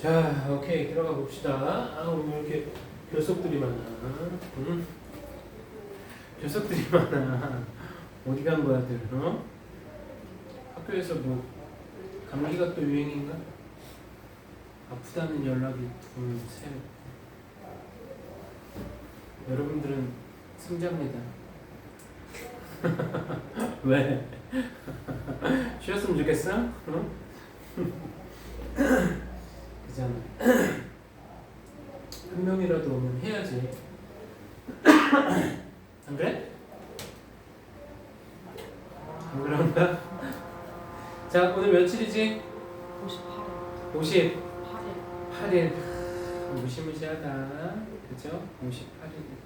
자, 오케이. 들어가 봅시다. 아, 오늘 이렇게 교석들이 많아. 응? 교석들이 많아. 어디 간 거야, 들? 어? 학교에서 뭐, 감기가 또 유행인가? 아프다는 연락이 둘, 셋. 여러분들은 승자입니다. 왜? 쉬었으면 좋겠어? 어? 그잖아. 한 명이라도 오면 해야지. 안 그래? 안 그런가? 자, 오늘 며칠이지? 58일. 58일. 무시무시하다. 그죠? 58일이다.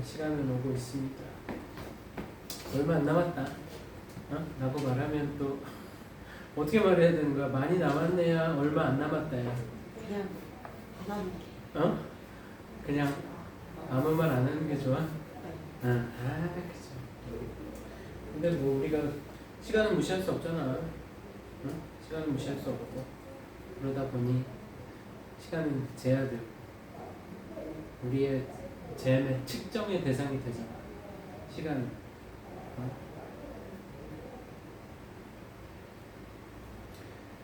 시간은 오고 있습니다. 얼마 안 남았다. 어? 라고 말하면 또 어떻게 말해야 되는 거야? 많이 남았네야, 얼마 안 남았다야. 그냥 안 하는 게. 어? 그냥 아무 말 안 하는 게 좋아? 네. 그죠. 근데 뭐 우리가 시간을 무시할 수 없잖아. 응? 시간을 무시할 수 없고 그러다 보니 시간은 제한되고 우리의 잼의 측정의 대상이 되잖아. 시간은. 어?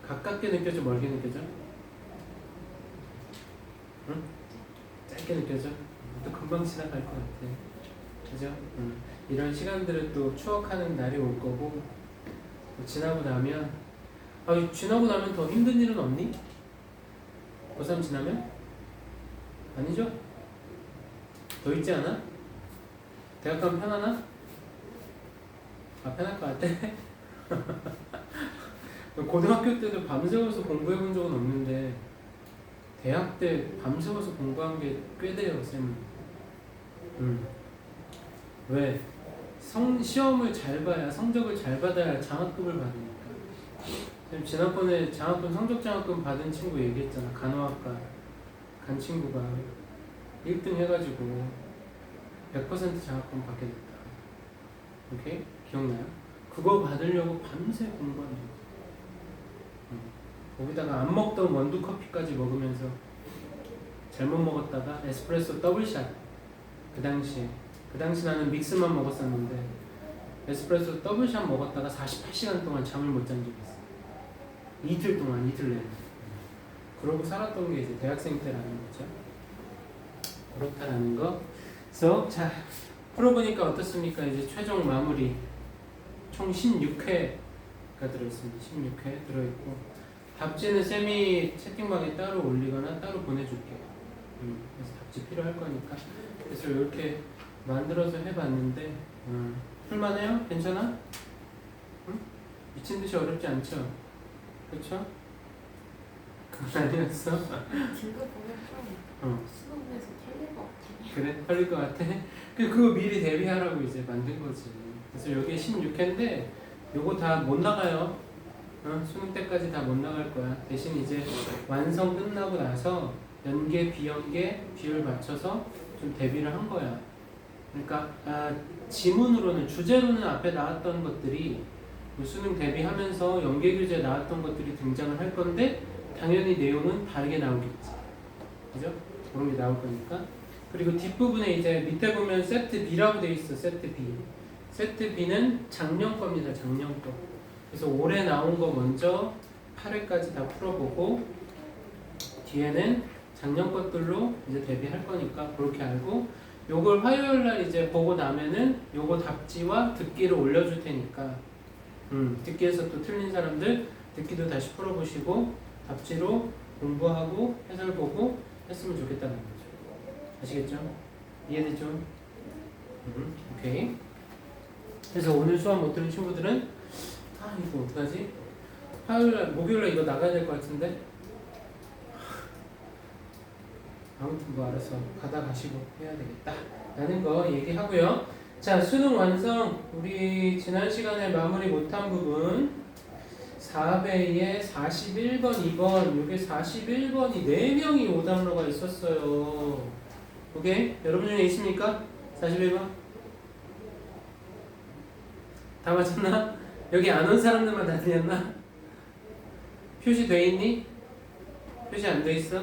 가깝게 느껴져, 멀게 느껴져? 응? 짧게 느껴져? 또 금방 지나갈 것 같아. 그죠? 이런 시간들을 또 추억하는 날이 올 거고, 또 지나고 나면, 지나고 나면 더 힘든 일은 없니? 고3 지나면? 아니죠? 더 있지 않아? 대학 가면 편하나? 편할 것 같아? 고등학교 때도 밤새워서 공부해 본 적은 없는데 대학 때 밤새워서 공부한 게 꽤 돼요, 쌤은. 왜? 시험을 잘 봐야, 성적을 잘 받아야 장학금을 받으니까. 쌤 지난번에 성적 장학금 받은 친구 얘기했잖아. 간호학과 간 친구가 1등 해가지고 100% 장학금 받게 됐다. 오케이? 기억나요? 그거 받으려고 밤새 공부한 적. 거기다가 안 먹던 원두 커피까지 먹으면서 잘못 먹었다가 에스프레소 더블샷. 그 당시 나는 믹스만 먹었었는데 에스프레소 더블샷 먹었다가 48시간 동안 잠을 못 잔 적이 있어. 이틀 내내. 그러고 살았던 게 이제 대학생 때라는 거죠. 그렇다라는 거. 그래서 자, 풀어보니까 어떻습니까? 이제 최종 마무리. 총 16회가 들어있습니다. 16회 들어있고 답지는 쌤이 채팅방에 따로 올리거나 따로 보내줄게요. 그래서 답지 필요할 거니까. 그래서 이렇게 만들어서 해봤는데 풀만해요? 괜찮아? 응? 미친듯이 어렵지 않죠? 그쵸? 그건 아니었어? 등급 보면 좀 수능에서 털릴 것 같아. 그래? 털릴 것 같아? 그거 미리 대비하라고 이제 만든 거지. 그래서 여기 16회인데 요거 다 못 나가요. 수능 때까지 다 못 나갈 거야. 대신 이제 완성 끝나고 나서 연계, 비연계, 비율 맞춰서 좀 대비를 한 거야. 그러니까 지문으로는, 주제로는 앞에 나왔던 것들이 수능 대비하면서 연계 교재 나왔던 것들이 등장을 할 건데 당연히 내용은 다르게 나오겠지. 그죠? 그런 게 나올 거니까. 그리고 뒷부분에 이제 밑에 보면 세트 B라고 돼 있어. 세트 B. 세트 B는 작년 겁니다. 작년 거. 그래서 올해 나온 거 먼저 8회까지 다 풀어보고 뒤에는 작년 것들로 이제 대비할 거니까 그렇게 알고, 요걸 화요일 날 이제 보고 나면은 요거 답지와 듣기를 올려줄 테니까 듣기에서 또 틀린 사람들 듣기도 다시 풀어보시고 답지로 공부하고 해설 보고 했으면 좋겠다는 거죠. 아시겠죠? 이해됐죠? 오케이. 그래서 오늘 수업 못 들은 친구들은 이거 어떡하지? 화요일날, 목요일날 이거 나가야 될 것 같은데? 아무튼 뭐 알아서 가다 가시고 해야 되겠다 라는 거 얘기하고요. 자, 수능 완성. 우리 지난 시간에 마무리 못한 부분 4배에 41번, 2번. 요게 41번이 4명이 오답로가 있었어요. 오케이? 여러분 중에 있습니까? 41번? 다 맞췄나? 여기 안 온 사람들만 다 틀렸나? 표시돼 있니? 표시 안 돼 있어?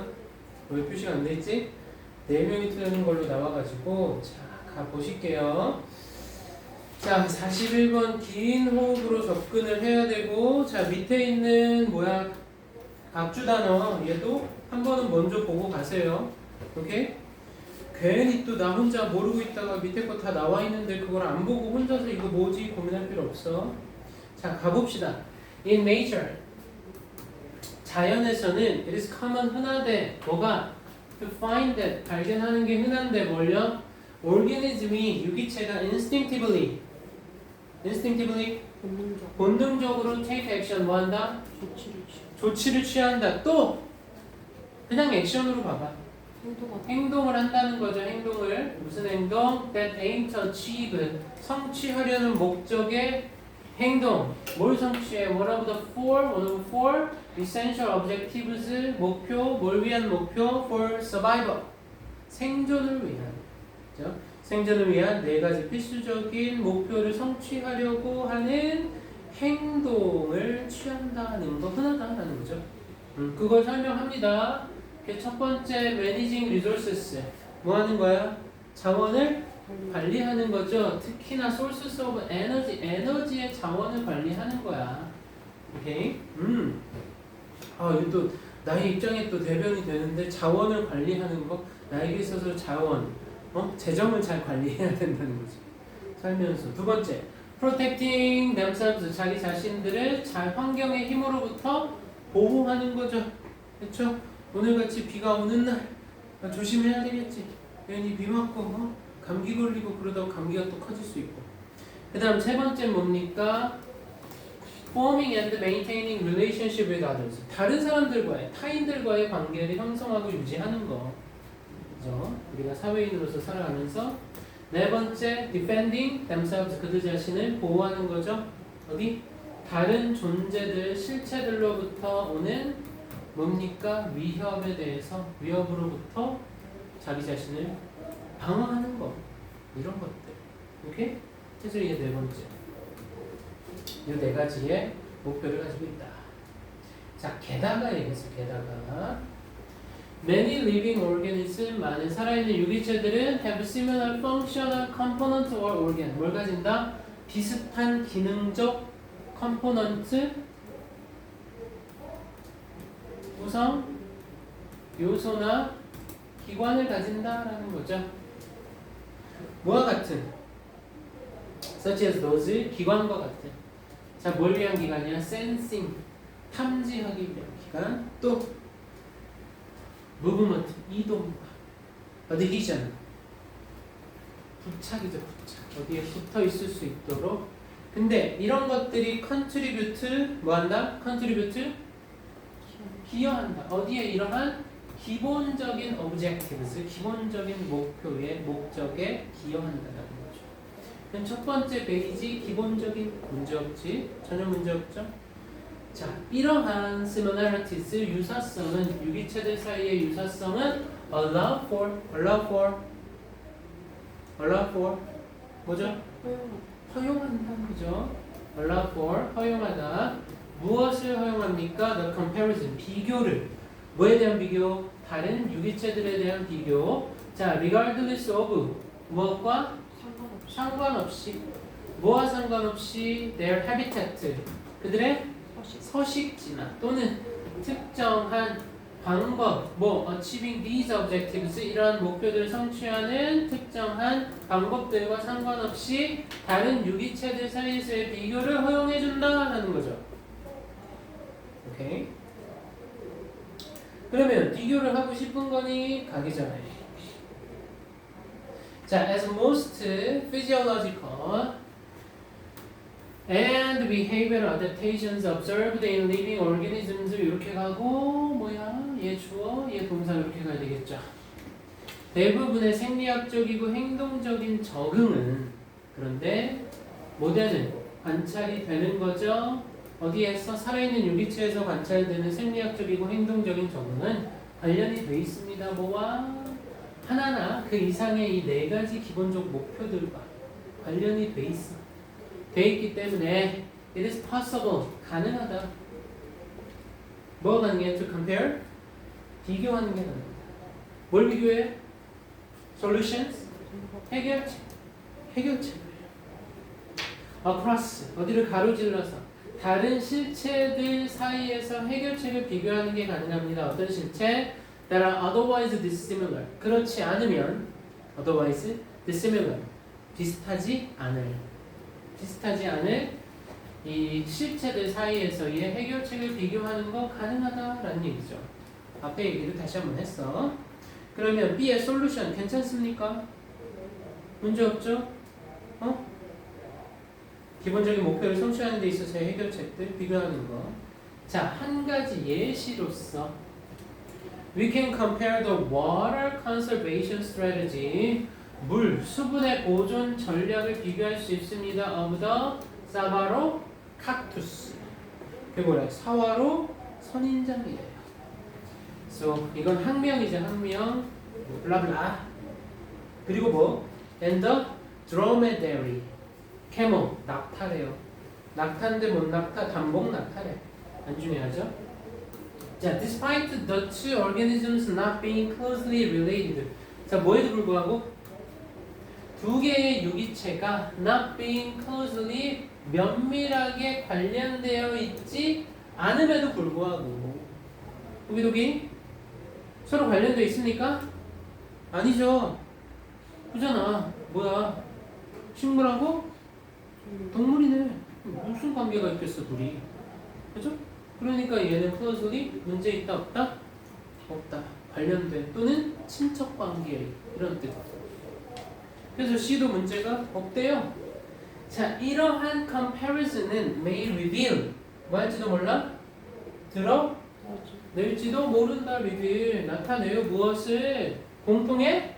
왜 표시가 안 돼 있지? 4명이 틀리는 걸로 나와가지고 자, 가보실게요. 자, 41번 긴 호흡으로 접근을 해야 되고 자, 밑에 있는 뭐야? 각주 단어 얘도 한 번은 먼저 보고 가세요. 오케이? 괜히 또 나 혼자 모르고 있다가 밑에 거 다 나와 있는데 그걸 안 보고 혼자서 이거 뭐지 고민할 필요 없어. 자, 가봅시다. In nature 자연에서는 it is common 흔하대 뭐가 to find that 발견하는 게 흔한데 뭘요? organism이 유기체가 instinctively 본능적 본능적으로 take action 뭐 한다? 조치를 취 조치를 취한다. 또 그냥 액션으로 봐봐. 행동하다 행동을 한다는 거죠. 행동을 무슨 행동? That aim to achieve 성취하려는 목적의 행동. 뭘 성취해? One of the four essential objectives 목표. 뭘 위한 목표? For survival 생존을 위한. 그죠? 생존을 위한 4가지 필수적인 목표를 성취하려고 하는 행동을 취한다는 거 흔하다는 거죠. 그걸 설명합니다. 첫 번째 managing resources 뭐 하는 거야? 자원을 관리하는 거죠. 특히나 sources of energy 에너지의 자원을 관리하는 거야. 오케이? 아, 이거 또 나의 입장에 또 대변이 되는데 자원을 관리하는 거 나에게 있어서 자원 재정을 잘 관리해야 된다는 거지. 살면서. 두 번째 protecting themselves 자기 자신들을 잘 환경의 힘으로부터 보호하는 거죠. 그렇죠? 오늘같이 비가 오는 날 조심해야 되겠지. 괜히 비 맞고 감기 걸리고 그러다가 감기가 또 커질 수 있고. 그 다음 세 번째 뭡니까? forming and maintaining relationship with others 다른 사람들과의 타인들과의 관계를 형성하고 유지하는 거. 그죠? 우리가 사회인으로서 살아가면서 네 번째 defending themselves 그들 자신을 보호하는 거죠. 어디? 다른 존재들 실체들로부터 오는 뭡니까? 위협에 대해서 위협으로부터 자기 자신을 방어하는 거 이런 것들. 오케이? 그래서 이게 네 번째. 이 4가지의 목표를 가지고 있다. 자, 게다가 얘기했어. 게다가 Many living organisms 많은 살아있는 유기체들은 have similar functional component or organ 뭘 가진다? 비슷한 기능적 컴포넌트 구성 요소나 기관을 가진다라는 거죠. 뭐와 같은? such as those 기관과 같은. 자, 뭘 위한 기관이야? sensing 탐지하기 위한 기관. 또 movement 이동과 adhesion 부착이죠. 부착. 어디에 붙어 있을 수 있도록. 근데 이런 것들이 contribute 뭐한다? contribute 기여한다. 어디에? 이러한 기본적인 objectives 기본적인 목표의 목적에 기여한다는 거죠. 그럼 첫 번째 베이지 기본적인 문제 없지? 전혀 문제 없죠? 자, 이러한 similarities 유사성은 유기체들 사이의 유사성은 allow for 뭐죠? 허용한다. 그죠? allow for 허용하다. 무엇을 허용합니까? the comparison 비교를. 뭐에 대한 비교? 다른 유기체들에 대한 비교. 자, regardless of 무엇과 상관없이 뭐와 상관없이 their habitat 그들의 서식지나 또는 특정한 방법 뭐 achieving these objectives 이러한 목표들을 성취하는 특정한 방법들과 상관없이 다른 유기체들 사이에서의 비교를 허용해준다라는 거죠. 오케이. 그러면 비교를 하고 싶은 거니 가기 전에 자, as most physiological and behavioral adaptations observed in living organisms 이렇게 가고 뭐야? 얘 주어, 얘 동사 이렇게 가야 되겠죠. 대부분의 생리학적이고 행동적인 적응은 그런데 모델은 관찰이 되는 거죠. 어디에서? 살아있는 유기체에서 관찰되는 생리학적이고 행동적인 적응은 관련이 돼 있습니다. 뭐와? 하나나 그 이상의 이 4가지 기본적 목표들과 관련이 돼 있어. 돼 있기 때문에 it is possible 가능하다. 뭐가 가능해? To compare 비교하는 게 가능합니다. 뭘 비교해? solutions? 해결책. 해결책을. across. 어디를 가로질러서 다른 실체들 사이에서 해결책을 비교하는 게 가능합니다. 어떤 실체? that are otherwise dissimilar. 그렇지 않으면 otherwise dissimilar. 비슷하지 않을 이 실체들 사이에서의 해결책을 비교하는 거 가능하다라는 얘기죠. 앞에 얘기를 다시 한번 했어. 그러면 B의 솔루션 괜찮습니까? 문제 없죠? 기본적인 목표를 성취하는 데 있어서의 해결책들 비교하는 거. 자, 한 가지 예시로서 We can compare the water conservation strategy 물, 수분의 보존 전략을 비교할 수 있습니다. of the 사바로 칵투스. 그게 뭐래? 사와로 선인장이래요. So 이건 학명이죠, 학명. 블라블라. 그리고 뭐? And the dromedary. 캐모, 낙타래요. 낙타인데 뭔 낙타? 단복 낙타래. 안 중요하죠? 자, despite the two organisms not being closely related. 자, 뭐에도 불구하고 두 개의 유기체가 not being closely 면밀하게 관련되어 있지 않음에도 불구하고 여기 서로 관련되어 있습니까? 아니죠. 그잖아. 뭐야? 식물하고 동물이네. 무슨 관계가 있겠어 둘이. 그죠? 그러니까 얘는 closely 문제 있다 없다? 없다. 관련된 또는 친척 관계 이런 뜻. 그래서 C도 문제가 없대요. 자, 이러한 comparison은 may reveal 뭐 할지도 몰라? 드러낼지도 모른다. reveal 나타내요. 무엇을? 공통의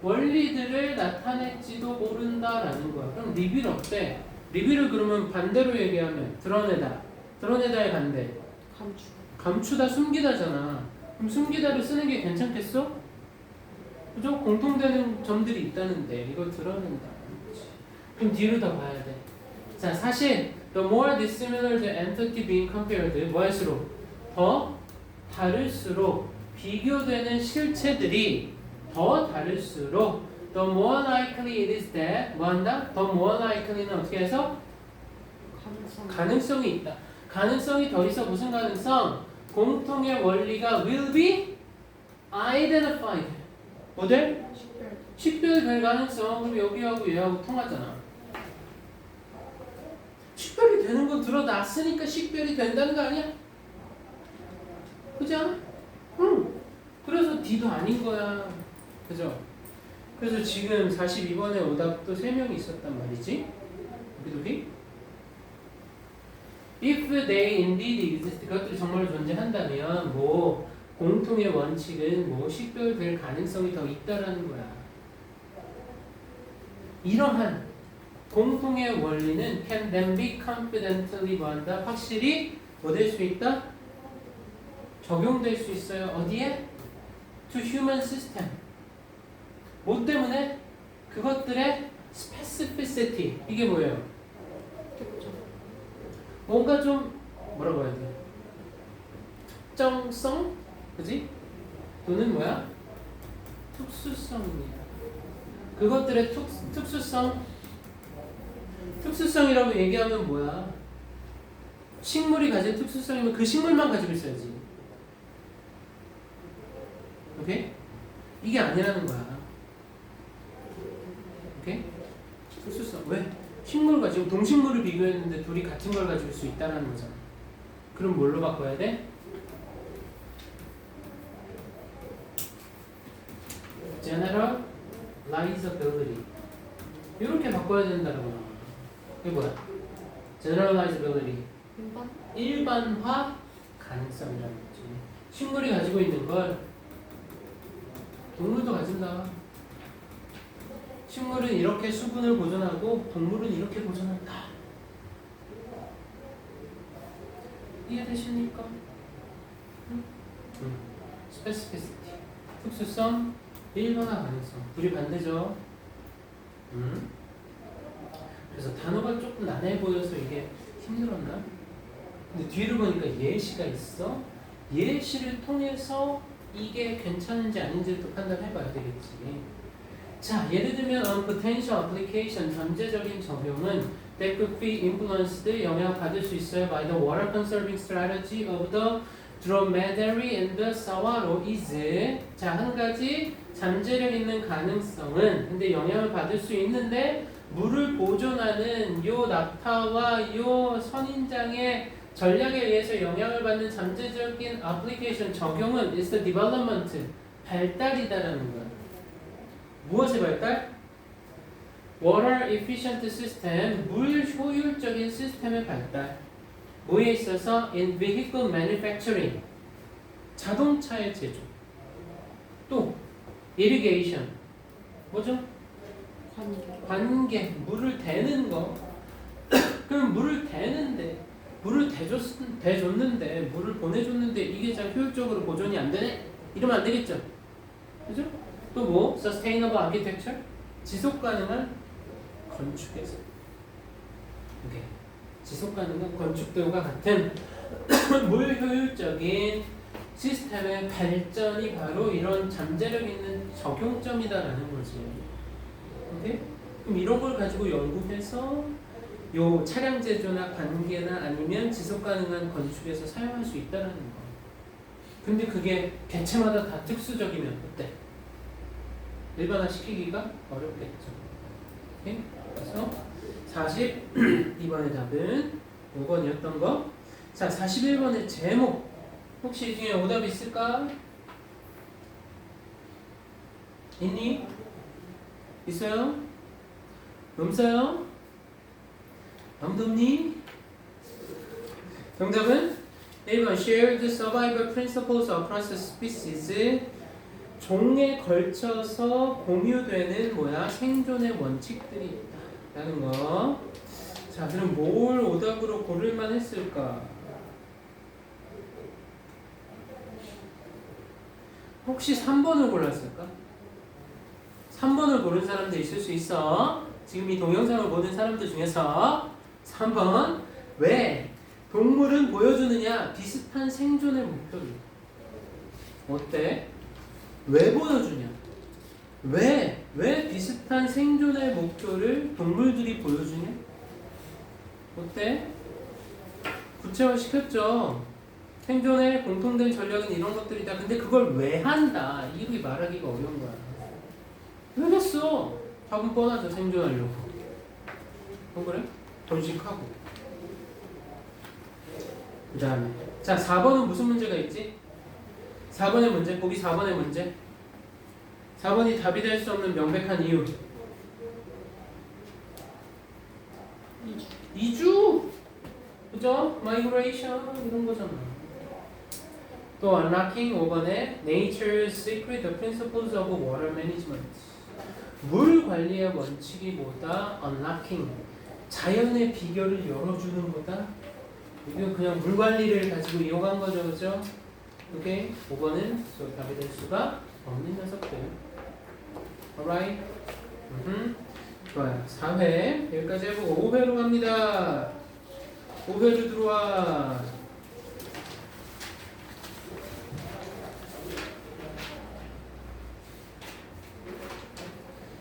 원리들을 나타낼지도 모른다라는 거야. 그럼 reveal 어때? reveal을 그러면 반대로 얘기하면 드러내다. 드러내다의 반대. 감추다, 숨기다잖아. 그럼 숨기다를 쓰는 게 괜찮겠어? 그죠? 공통되는 점들이 있다는데 이걸 드러낸다. 그럼 뒤로 더 봐야 돼. 자, 사실 the more dissimilar the entity being compared 뭐 할수록 더 다를수록 비교되는 실체들이 더 다를수록 the more likely it is that 뭐 한다? the more likely는 어떻게 해서? 가능성이 있다. 가능성이 더 있어. 무슨 가능성? 공통의 원리가 will be identified. 모델? 식별될 가능성. 그럼 여기하고 얘하고 통하잖아. 식별이 되는 건 드러났으니까 식별이 된다는 거 아니야? 그지 않아? 응. 그래서 D도 아닌 거야. 그죠? 그래서 지금 42번에 오답도 3명이 있었단 말이지. 여기 If they indeed exist, 그것들이 정말 존재한다면 뭐 공통의 원칙은 뭐 식별될 가능성이 더 있다라는 거야. 이러한 공통의 원리는 can then be confidently 뭐한다? 확실히 뭐 될 수 있다? 적용될 수 있어요. 어디에? To human system. 뭐 때문에? 그것들의 specificity. 이게 뭐예요? 뭔가 좀 뭐라고 해야 돼? 특정성? 그지? 또는 뭐야? 특수성이야. 그것들의 특수성? 특수성이라고 얘기하면 뭐야? 식물이 가진 특수성이면 그 식물만 가지고 있어야지. 오케이? 이게 아니라는 거야. 오케이? 특수성. 왜? 식물과 지금 동식물을 비교했는데 둘이 같은 걸 가질 수 있다는 거잖아. 그럼 뭘로 바꿔야 돼? generalizability. 이렇게 바꿔야 된다는 거야. 이게 뭐야? generalizability. 일반화 가능성이라는 거지. 식물이 가지고 있는 걸 동물도 가진다. 식물은 이렇게 수분을 보존하고 동물은 이렇게 보존한다. 이해되십니까? specificity. 특수성, 일반화 가능성. 둘이 반대죠. 그래서 단어가 조금 난해 보여서 이게 힘들었나? 근데 뒤를 보니까 예시가 있어. 예시를 통해서 이게 괜찮은지 아닌지를 또 판단해봐야 되겠지. 자, 예를 들면 on potential application, 잠재적인 적용은 that could be influenced, 영향받을 수 있어요 by the water conserving strategy of the dromedary and the saguaro is. 자, 한 가지 잠재력 있는 가능성은, 근데 영향을 받을 수 있는데 물을 보존하는 요 낙타와 요 선인장의 전략에 의해서 영향을 받는 잠재적인 application 적용은 is the development, 발달이다라는 거야. 무엇의 발달? Water efficient system, 물 효율적인 시스템의 발달. 뭐에 있어서? In vehicle manufacturing, 자동차의 제조. 또 irrigation, 뭐죠? 관계, 물을 대는 거. 그럼 물을 대는데, 물을 대줬는데, 물을 보내줬는데 이게 잘 효율적으로 보존이 안 되네? 이러면 안 되겠죠? 그죠? 또 뭐? Sustainable architecture, 지속 가능한 건축에서. 오케이. 지속 가능한 건축들과 같은 물 효율적인 시스템의 발전이 바로 이런 잠재력 있는 적용점이다라는 거지. 오케이? 그럼 이런 걸 가지고 연구해서 요 차량 제조나 관계나 아니면 지속 가능한 건축에서 사용할 수 있다라는 거. 근데 그게 개체마다 다 특수적이면 어때? 일반화 시키기가 어렵겠죠. 오케이? 그래서 42번의 답은 5번이었던 거. 자, 41번의 제목. 혹시 이 중에 오답이 있을까? 있니? 있어요? 없어요? 아무도 없니? 정답은 1번 Shared survival principles across species. 종에 걸쳐서 공유되는 뭐야? 생존의 원칙들이 있다 라는 거. 자, 그럼 뭘 오답으로 고를만 했을까? 혹시 3번을 골랐을까? 3번을 고른 사람도 있을 수 있어. 지금 이 동영상을 보는 사람들 중에서 3번. 왜? 동물은 보여주느냐? 비슷한 생존의 목표를. 어때? 왜 보여주냐? 왜 비슷한 생존의 목표를 동물들이 보여주냐? 어때? 구체화 시켰죠. 생존의 공통된 전략은 이런 것들이다. 근데 그걸 왜 한다? 이렇게 말하기가 어려운 거야. 왜 했어? 답은 뻔하죠. 생존하려고. 그래? 번식하고. 그 다음에 자, 4번은 무슨 문제가 있지? 4번의 문제, 보기 4번의 문제. 4번이 답이 될 수 없는 명백한 이유. 이주. 그죠? Migration 이런 거잖아. 또 unlocking 5번에 Nature's secret, the principles of water management. 물 관리의 원칙이 뭐다? unlocking. 자연의 비결을 열어주는 거다. 이건 그냥 물 관리를 가지고 이용한 거죠, 그죠? 오케이? 5번은 답이 될 수가 없는 녀석들. alright? 좋아요. 4회 여기까지 해보고 5회로 갑니다. 5회로 들어와.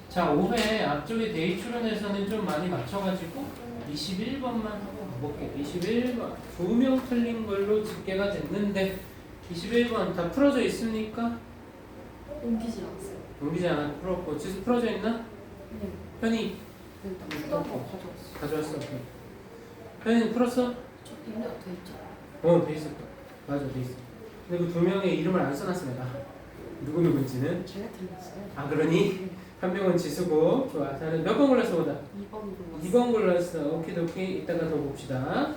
자, 5회 앞쪽에 데이출연에서는 좀 많이 맞춰가지고 21번만 하고 가볼게요. 21번 2명 틀린 걸로 집계가 됐는데 21번 다 풀어져 있습니까? 옮기지 않았어요. 옮기지 않아 풀었고 지수 풀어져 있나? 네. 현이 일단 풀던 거 가져왔어요. 가져왔어. 현이 풀었어? 저 이미 돼 있죠. 돼 있을 거야. 맞아, 돼 있어. 근데 그 2명의 이름을 안 써놨어 내가. 누구인지는. 제가 틀렸어요. 아, 그러니? 한 명은 지수고. 좋아. 자, 몇 번 골랐어 보다? 2번 골랐어요. 2번 골랐어. 오키도키. 이따가 더 봅시다.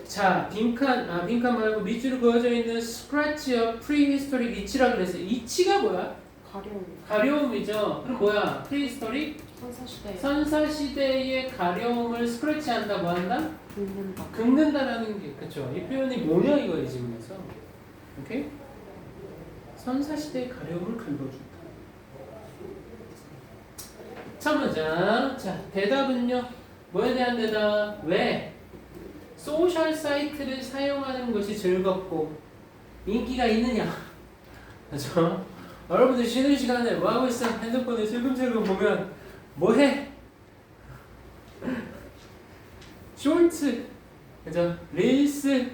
자, 빈칸 말고 밑줄로 그어져 있는 스크래치어 프리히스토릭 이치라 그랬어. 이치가 뭐야? 가려움. 가려움이죠. 그럼 뭐야? 프리히스토릭? 선사시대. 선사시대의 가려움을 스크래치한다. 뭐 한다? 긁는다. 긁는다라는 게, 그쵸? 이 표현이 뭐냐 이거예요, 지금에서. 오케이? 선사시대의 가려움을 긁어준다. 첫 문장. 자, 대답은요. 뭐에 대한 대답? 왜? 소셜 사이트를 사용하는 것이 즐겁고 인기가 있느냐? 그죠? 여러분들 쉬는 시간에 뭐 하고 있어? 핸드폰을 슬금슬금 보면 뭐 해? 쇼츠, 그죠? 릴스,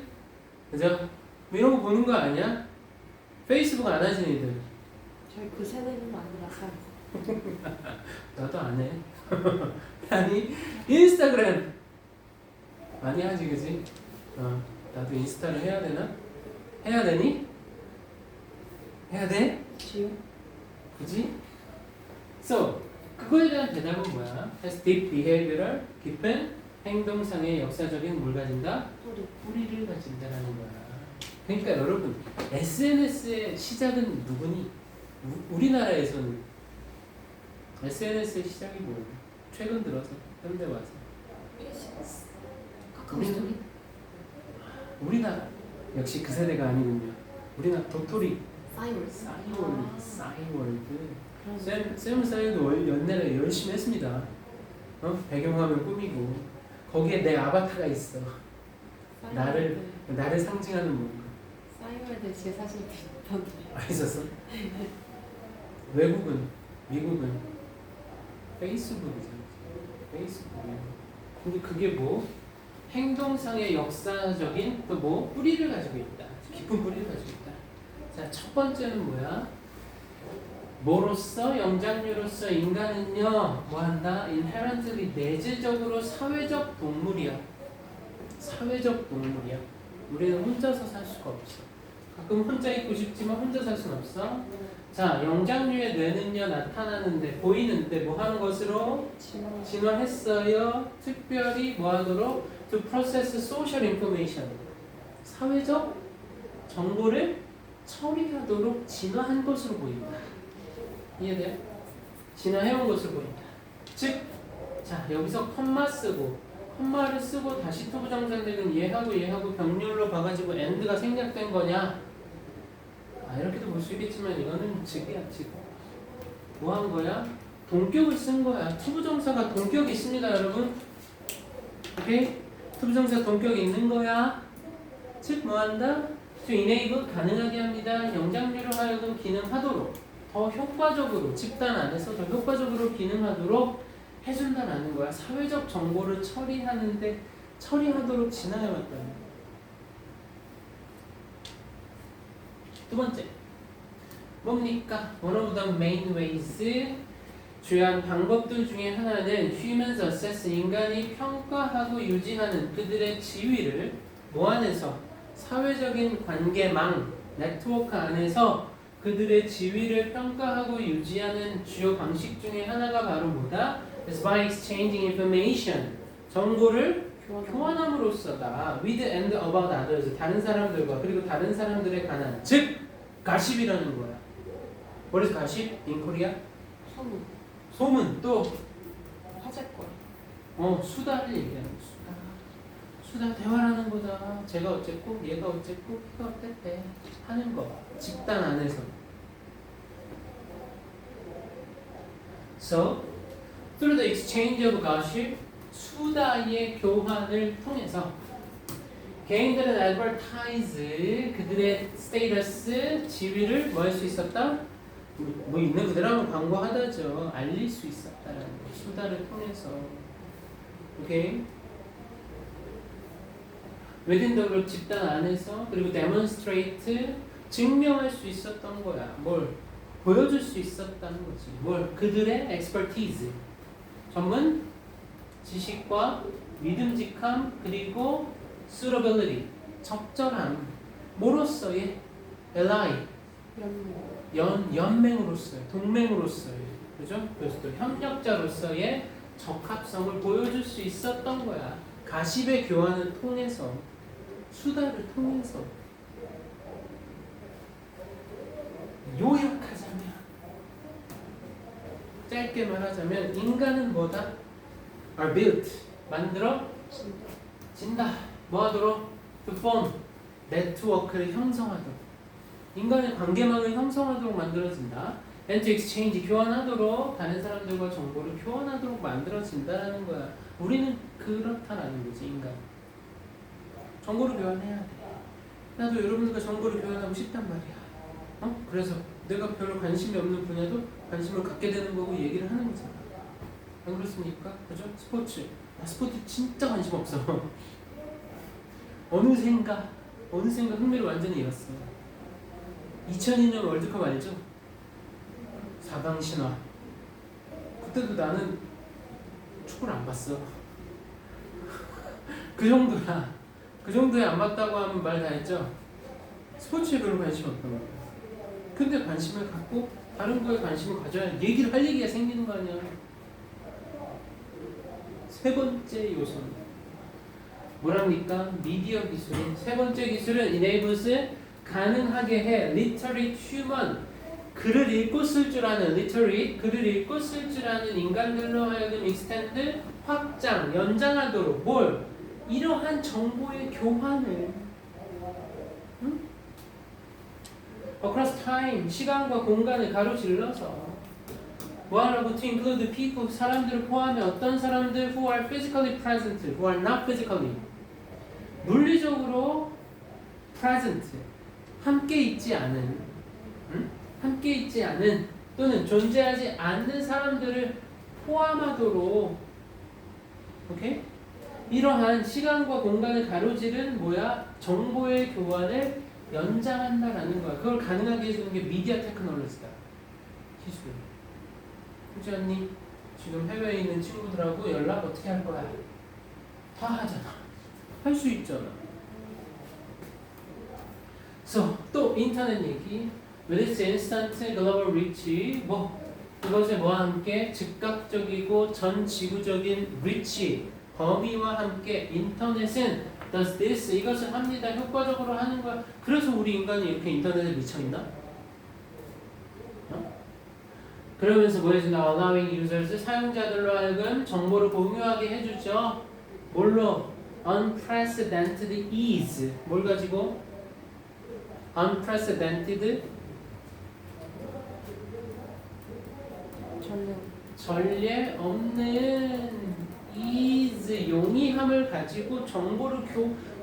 그죠? 뭐 이런 거 보는 거 아니야? 페이스북 안 하시는 이들. 저희 그 세대는 아니라서. 나도 안 해. 아니, 인스타그램 많이 하지, 그지? 나도 인스타를 해야 되나? 해야 되니? 해야 돼? 지우? 그지? So, 그거에 대한 대답은 뭐야? Has deep behavioral, 깊은 행동상의 역사적인 뭘 가진다? 뿌리. 뿌리를 가진다라는 거야. 그러니까 여러분, SNS의 시작은 누구니? 우리나라에서는 SNS의 시작이 뭐예요? 최근 들어서 현대 와서 카카오 스토리? 우리나라 역시 그 세대가 아니군요. 우리나라 도토리 사이월드. 싸이월드 쌤 사이도 연내에 열심히 했습니다. 배경화면 꾸미고 거기에 내 아바타가 있어. 나를 상징하는 뭔가. 사이월드 제 사진도 있던데. 있었어? 외국은 미국은 페이스북이잖아. 페이스북이야. 근데 그게 뭐 행동상의 역사적인 또 뭐 뿌리를 가지고 있다. 깊은 뿌리를 가지고 있다. 자, 첫 번째는 뭐야? 뭐로서 영장류로서 인간은요 뭐한다? inherently 내재적으로 사회적 동물이야. 사회적 동물이야. 우리는 혼자서 살 수가 없어. 가끔 혼자 있고 싶지만 혼자 살 수는 없어. 자, 영장류의 뇌는요 나타나는데 보이는데 뭐 하는 것으로 진화했어요. 특별히 뭐 하도록 to process social information. 사회적 정보를 처리하도록 진화한 것으로 보인다. 이해돼요? 진화해온 것으로 보인다. 즉, 자 여기서 컴마를 쓰고 다시 투부정사들은 얘하고 병렬로 봐가지고 end가 생략된 거냐? 이렇게도 볼 수 있겠지만 이거는 즉이야, 즉. 뭐 한 거야? 동격을 쓴 거야. 투부정사가 동격이 있습니다, 여러분. 오케이? 투부정사 동격이 있는 거야. 즉, 뭐 한다? to enable 가능하게 합니다. 영장류로 하여금 기능하도록 더 효과적으로 집단 안에서 더 효과적으로 기능하도록 해준다라는 거야. 사회적 정보를 처리하도록 진화해왔다는 거야. 두 번째 뭡니까? One of the main ways 주요한 방법들 중에 하나는 humans assess 인간이 평가하고 유지하는 그들의 지위를 뭐 안에서? 사회적인 관계망 네트워크 안에서 그들의 지위를 평가하고 유지하는 주요 방식 중에 하나가 바로 뭐다? Is by exchanging information 정보를 교환함으로써다. With and about others 다른 사람들과 그리고 다른 사람들에 관한 즉 가십이라는 거야. What is 가십? In Korea? 소문 또 화제거리. 수다를 얘기하는 거야. 수다 대화하는 거다. 제가 어쨌고 얘가 어쨌고 걔가 어땠대 하는 거. 집단 안에서. So through the exchange of gossip 수다의 교환을 통해서 개인들은 advertise 그들의 스테이터스 지위를 뭐 할 수 있었다? 뭐 있는 그대로 하면 광고하다죠. 알릴 수 있었다라는 거. 수다를 통해서. 오케이? within the group 집단 안에서 그리고 demonstrate 증명할 수 있었던 거야. 뭘? 보여줄 수 있었다는 거지. 뭘? 그들의 expertise 전문 지식과 믿음직함 그리고 suitability 적절함 뭐로서의 ally 연맹으로서의 동맹으로서의 그죠? 그래서 또 협력자로서의 적합성을 보여줄 수 있었던 거야. 가십의 교환을 통해서 수다를 통해서 요약하자면 짧게 말하자면 인간은 뭐다? are built 만들어진다. 뭐하도록? to form 네트워크를 형성하도록 인간의 관계망을 형성하도록 만들어진다. and to exchange 교환하도록 다른 사람들과 정보를 교환하도록 만들어진다라는 거야. 우리는 그렇다라는 거지. 인간 정보를 교환해야 돼. 나도 여러분들과 정보를 교환하고 싶단 말이야. 그래서 내가 별로 관심이 없는 분야도 관심을 갖게 되는 거고 얘기를 하는 거잖아. 안 그렇습니까? 그죠? 스포츠. 나 스포츠 진짜 관심 없어. 어느샌가 흥미를 완전히 잃었어. 2002년 월드컵 알죠? 4강 신화. 그때도 나는 축구를 안 봤어. 그 정도야. 그 정도에 안 봤다고 하면 말 다 했죠? 스포츠에 별로 관심 없단 말이야. 근데 관심을 갖고 다른 거에 관심을 가져야 얘기를 할 얘기가 생기는 거 아니야. 세 번째 요소는 뭐랍니까? 미디어 기술인 세 번째 기술은 enables 가능하게 해 literate human 글을 읽고 쓸 줄 아는 literate 글을 읽고 쓸 줄 아는 인간들로 하여금 extend 확장 연장하도록 뭘 이러한 정보의 교환을 across time 시간과 공간을 가로질러서 뭐하라고 to include people 사람들을 포함해 어떤 사람들 who are physically present, who are not physically 물리적으로 present 함께 있지 않은 함께 있지 않은 또는 존재하지 않는 사람들을 포함하도록 오케이? 이러한 시간과 공간을 가로지른 뭐야? 정보의 교환을 연장한다라는 거야. 그걸 가능하게 해주는 게 미디어 테크놀로지다. 기술. 그렇지 않니? 지금 해외에 있는 친구들하고 연락 어떻게 할 거야? 다 하잖아. 할 수 있잖아. 그래서 또 인터넷 얘기. With its instant global reach, 이것에 뭐와 함께 즉각적이고 전 지구적인 reach, 범위와 함께 인터넷은 does this, 이것을 합니다. 효과적으로 하는 거야. 그래서 우리 인간이 이렇게 인터넷에 미쳐있나? 그러면서 뭐 해준다? Allowing users, 사용자들로 하여금 정보를 공유하게 해주죠. 뭘로? Unprecedented ease. 뭘 가지고? Unprecedented 전례 없는 ease 용이함을 가지고 정보를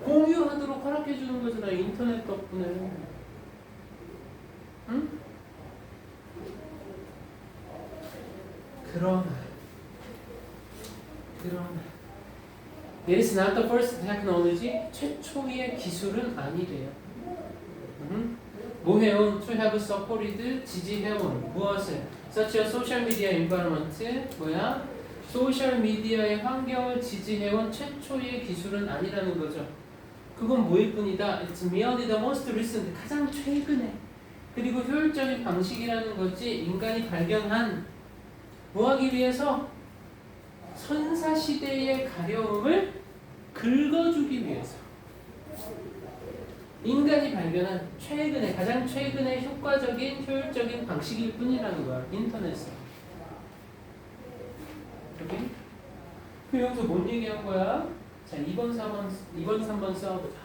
공유하도록 허락해 주는 거잖아. 인터넷 덕분에. 응? 그러나 It is not the first technology. 최초의 기술은 아니래요. 뭐 해온? To have supported 지지해온 무엇을? Such a social media environment 뭐야? 소셜 미디어의 환경을 지지해온 최초의 기술은 아니라는 거죠. 그건 뭐일 뿐이다. It's merely the most recent 가장 최근에 그리고 효율적인 방식이라는 거지. 인간이 발견한 뭐하기 위해서? 선사시대의 가려움을 긁어주기 위해서 인간이 발견한 최근에 가장 최근에 효과적인 효율적인 방식일 뿐이라는 거야. 인터넷은. 오케이? 그 여기서 뭔 얘기한 거야? 자 2번 3번 써보자.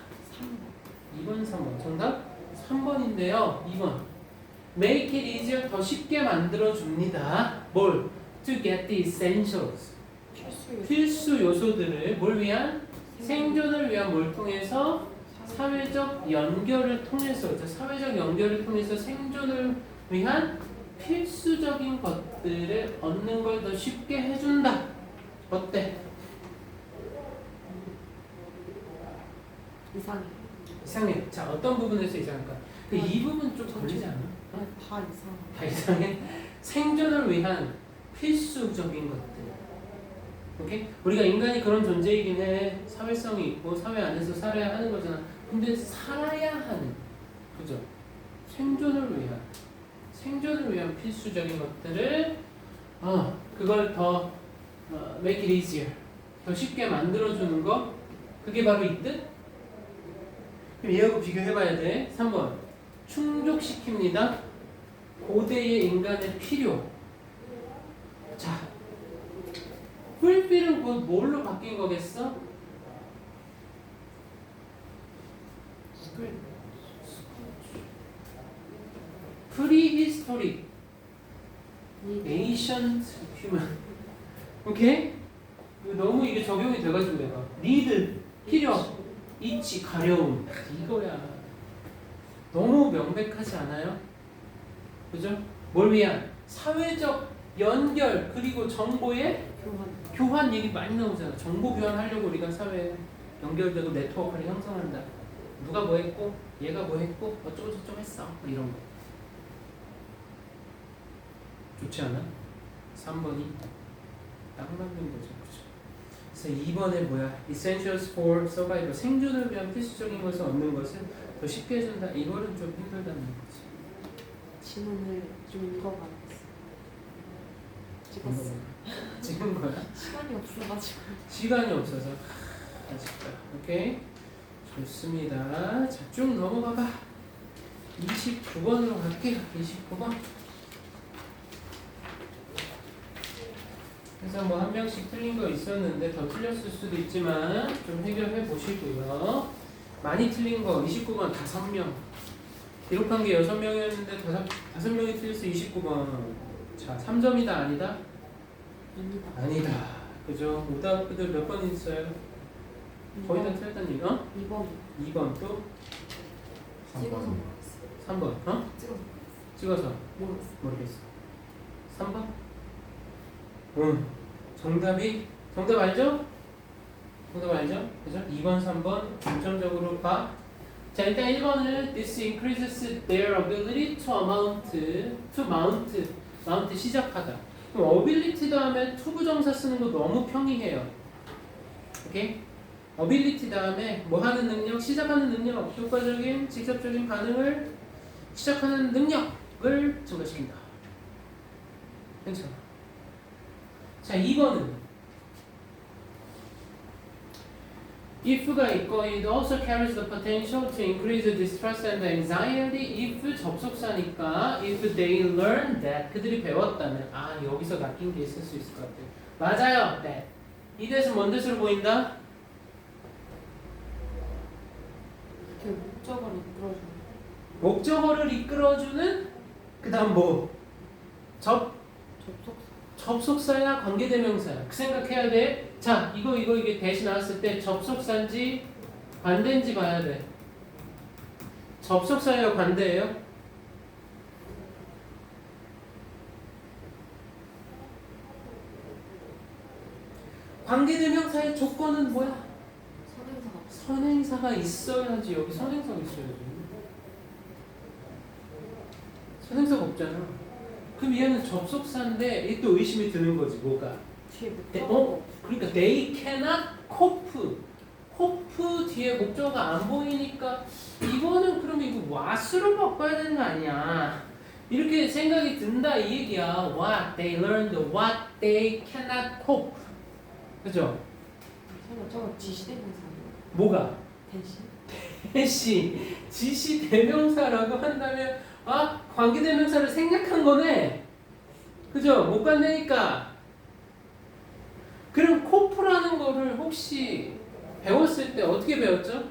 2번 3번 정답? 3번인데요. 2번 Make it easier 더 쉽게 만들어줍니다. 뭘? To get the essentials 필수 요소들을 뭘 위한? 생존을 위한 뭘 통해서? 사회적 연결을 통해서 사회적 연결을 통해서 생존을 위한 필수적인 것들을 얻는 걸 더 쉽게 해준다. 어때? 이상해. 자 어떤 부분에서 이상할까? 이 부분 좀 걸리지 않아? 다 이상. 다 이상해? 생존을 위한 필수적인 것들. 오케이? 우리가 인간이 그런 존재이긴 해. 사회성이 있고 사회 안에서 살아야 하는 거잖아. 근데 살아야 하는, 그죠? 생존을 위한 필수적인 것들을 그걸 더 make it easier 더 쉽게 만들어주는 거 그게 바로 이 뜻? 그럼 얘하고 비교해봐야 돼. 3번 충족시킵니다. 고대의 인간의 필요. 자 fulfill은 곧 뭘로 바뀐 거겠어? Prehistoric, ancient human. 오케이? 너무 이게 적용이 돼가지고 내가 need, 필요, 있지, 가려움 이거야. 너무 명백하지 않아요? 그죠? 뭘 위한? 사회적 연결 그리고 정보의 교환. 교환 얘기 많이 나오잖아. 정보 교환하려고 우리가 사회에 연결되고 네트워크를 형성한다. 누가 뭐 했고 얘가 뭐 했고 어쩌고 저쩌고 했어. 뭐 이런 거. 좋지 않아? 3번이 딱 맞는 거죠. 그죠? 그래서 2번에 뭐야? Essentials for survival. 생존을 위한 필수적인 것을 얻는 것을 더 쉽게 해준다. 이거는 좀 힘들다는 거지. 지문을 좀 읽어봐야겠어. 찍었어. 찍은 거야? 시간이 없어가지고. 시간이 없어서 아쉽다. 오케이. 좋습니다. 자, 쭉 넘어가봐. 29번으로 갈게요. 29번. 그래서 뭐 한 명씩 틀린 거 있었는데 더 틀렸을 수도 있지만 좀 해결해 보시고요. 많이 틀린 거 29번 5명. 기록한 게 6명이었는데 5명이 틀렸어. 29번. 자, 3점이다 아니다? 아니다. 아니다. 그죠? 오답들 몇 번 있어요? 거의 다 틀렸다는 얘기. 어? 2번. 2번 또 찍어서 모르겠어. 3번. 어? 찍어서 찍어서 모르겠어. 모르겠어. 3번? 응. 정답 알죠? 정답 알죠? 그죠? 2번, 3번 중점적으로 봐. 자, 일단 1번은 This increases their ability to mount 시작하다. 그럼 ability 다음에 to 부정사 쓰는 거 너무 평이해요. 오케이? ability 다음에 뭐 하는 능력, 시작하는 능력, 효과적인, 직접적인 반응을 시작하는 능력을 증가시킨다. 괜찮아. 자, 2번은 if가 있고 it also carries the potential to increase the distress and anxiety if 접속사니까 if they learn that 그들이 배웠다면 여기서 낚인 게 있을 수 있을 것 같아요. 맞아요. that 이 대신 뭔 뜻으로 보인다? 그 목적어를 이끌어주는. 목적어를 이끌어주는 그 다음 뭐? 접속사. 접속사야 관계대명사야. 그 생각해야 돼. 자, 이게 대시 나왔을 때 접속사인지 관대인지 봐야 돼. 접속사예요, 관대예요? 관계대명사의 조건은 뭐야? 선행사가 없어. 선행사가 있어야지. 여기 선행사가 있어야지. 선행사가 없잖아. 그럼 얘는 접속사인데 이게 또 의심이 드는 거지. 뭐가? 뒤에 목적어. 그러니까 they cannot cope. cope 뒤에 목적어가 안 보이니까 이거는 그럼 이거 what으로 바꿔야 되는 거 아니야. 이렇게 생각이 든다 이 얘기야. What they learned, what they cannot cope. 그죠? 설마 저거 지시대명사 아니야? 뭐가? 대신? 대시 지시 대명사라고 한다면 관계대명사를 생략한 거네. 그죠? 못 간다니까. 그럼 코프라는 거를 혹시 배웠을 때 어떻게 배웠죠?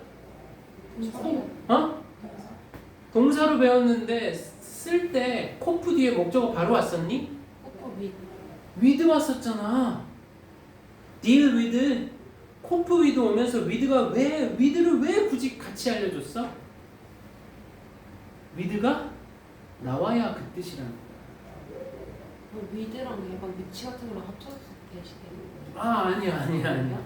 동사로 배웠는데 쓸 때 코프 뒤에 목적어 바로 왔었니? 코프 윗. with 왔었잖아. deal with 코프 with 오면서 with가 with를 왜 굳이 같이 알려줬어? with가 나와야 그 뜻이라는 거야. 위드랑 약간 위치 같은 거랑 합쳐서 대시대. 아니야.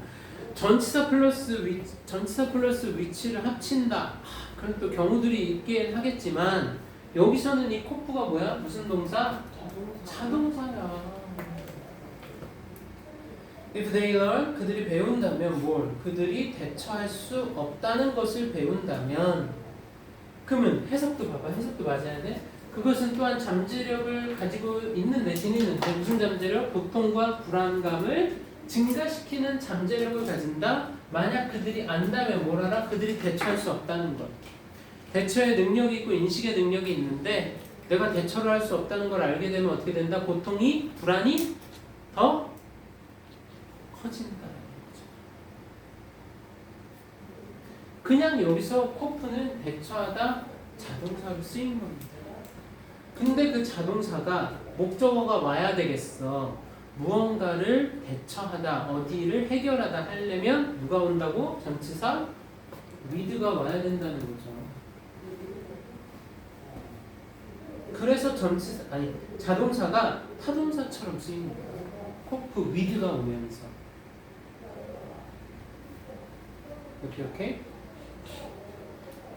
전치사 플러스 위치를 합친다. 그런 또 경우들이 있긴 하겠지만 여기서는 이 코프가 뭐야? 무슨 동사? 자동사야. If they learn, 그들이 배운다면 뭘? 그들이 대처할 수 없다는 것을 배운다면 그러면 해석도 봐봐. 해석도 맞아야 돼. 그것은 또한 잠재력을 가지고 있는데 지니는데 무슨 잠재력? 고통과 불안감을 증가시키는 잠재력을 가진다. 만약 그들이 안다면 뭘 알아? 그들이 대처할 수 없다는 것. 대처의 능력이 있고 인식의 능력이 있는데 내가 대처를 할 수 없다는 걸 알게 되면 어떻게 된다? 고통이, 불안이 더 커진다는 거죠. 그냥 여기서 코프는 대처하다 자동사로 쓰인 겁니다. 근데 그 자동사가 목적어가 와야 되겠어. 무언가를 대처하다, 어디를 해결하다 하려면 누가 온다고? 전치사 with가 와야 된다는 거죠. 그래서 전치사 아니 자동사가 타동사처럼 쓰이는 거예요. 코프 위드가 오면서. 오케이.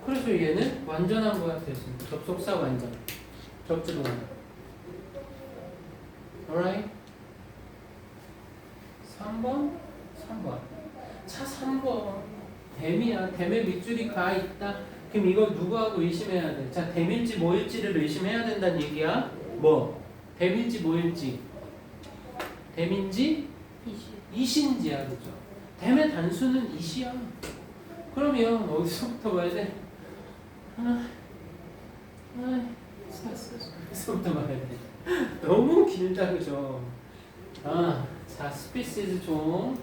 그래서 얘는 완전한 것 같아요. 접속사 완전. 접주동사. alright? 3번. 차 3번. 댐이야. 댐에 밑줄이 가 있다. 그럼 이거 누구하고 의심해야 돼? 자, 댐일지 뭐일지를 의심해야 된다는 얘기야. 뭐? 댐일지 뭐일지. 댐인지 이신지야. 그죠? 댐의 단수는 이시야. 그러면 어디서부터 봐야 돼? 어디서부터 봐야 돼? 너무 길다. 그죠? 자, species 종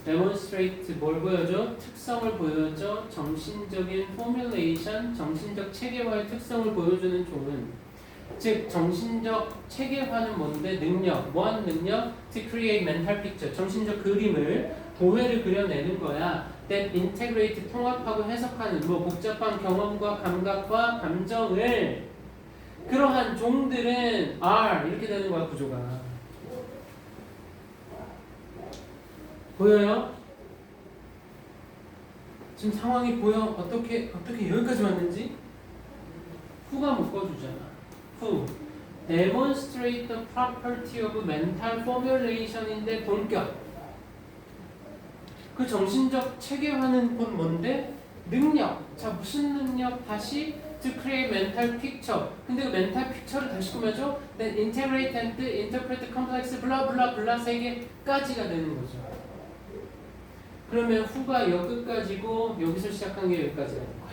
demonstrate 뭘 보여줘? 특성을 보여줘. 정신적인 formulation, 정신적 체계화의 특성을 보여주는 종은 즉 정신적 체계화는 뭔데? 능력. 뭐하는 능력? To create mental picture. 정신적 그림을 도회를 그려내는 거야. That integrate 통합하고 해석하는 뭐 복잡한 경험과 감각과 감정을 그러한 종들은 are 이렇게 되는 거야. 구조가. 보여요? 지금 상황이 보여? 어떻게 여기까지 왔는지? who가 묶어주잖아. who demonstrate the property of mental formulation인데 본격. 그 정신적 체계화는 곧 뭔데? 능력. 자, 무슨 능력? 다시 to create mental picture. 근데 그 mental picture를 다시 꾸며줘. Then integrate and interpret complex 블라블라블라 세 개까지가 되는 거죠. 그러면 후가 여기까지고 여기서 시작한 게 여기까지 되는 거야.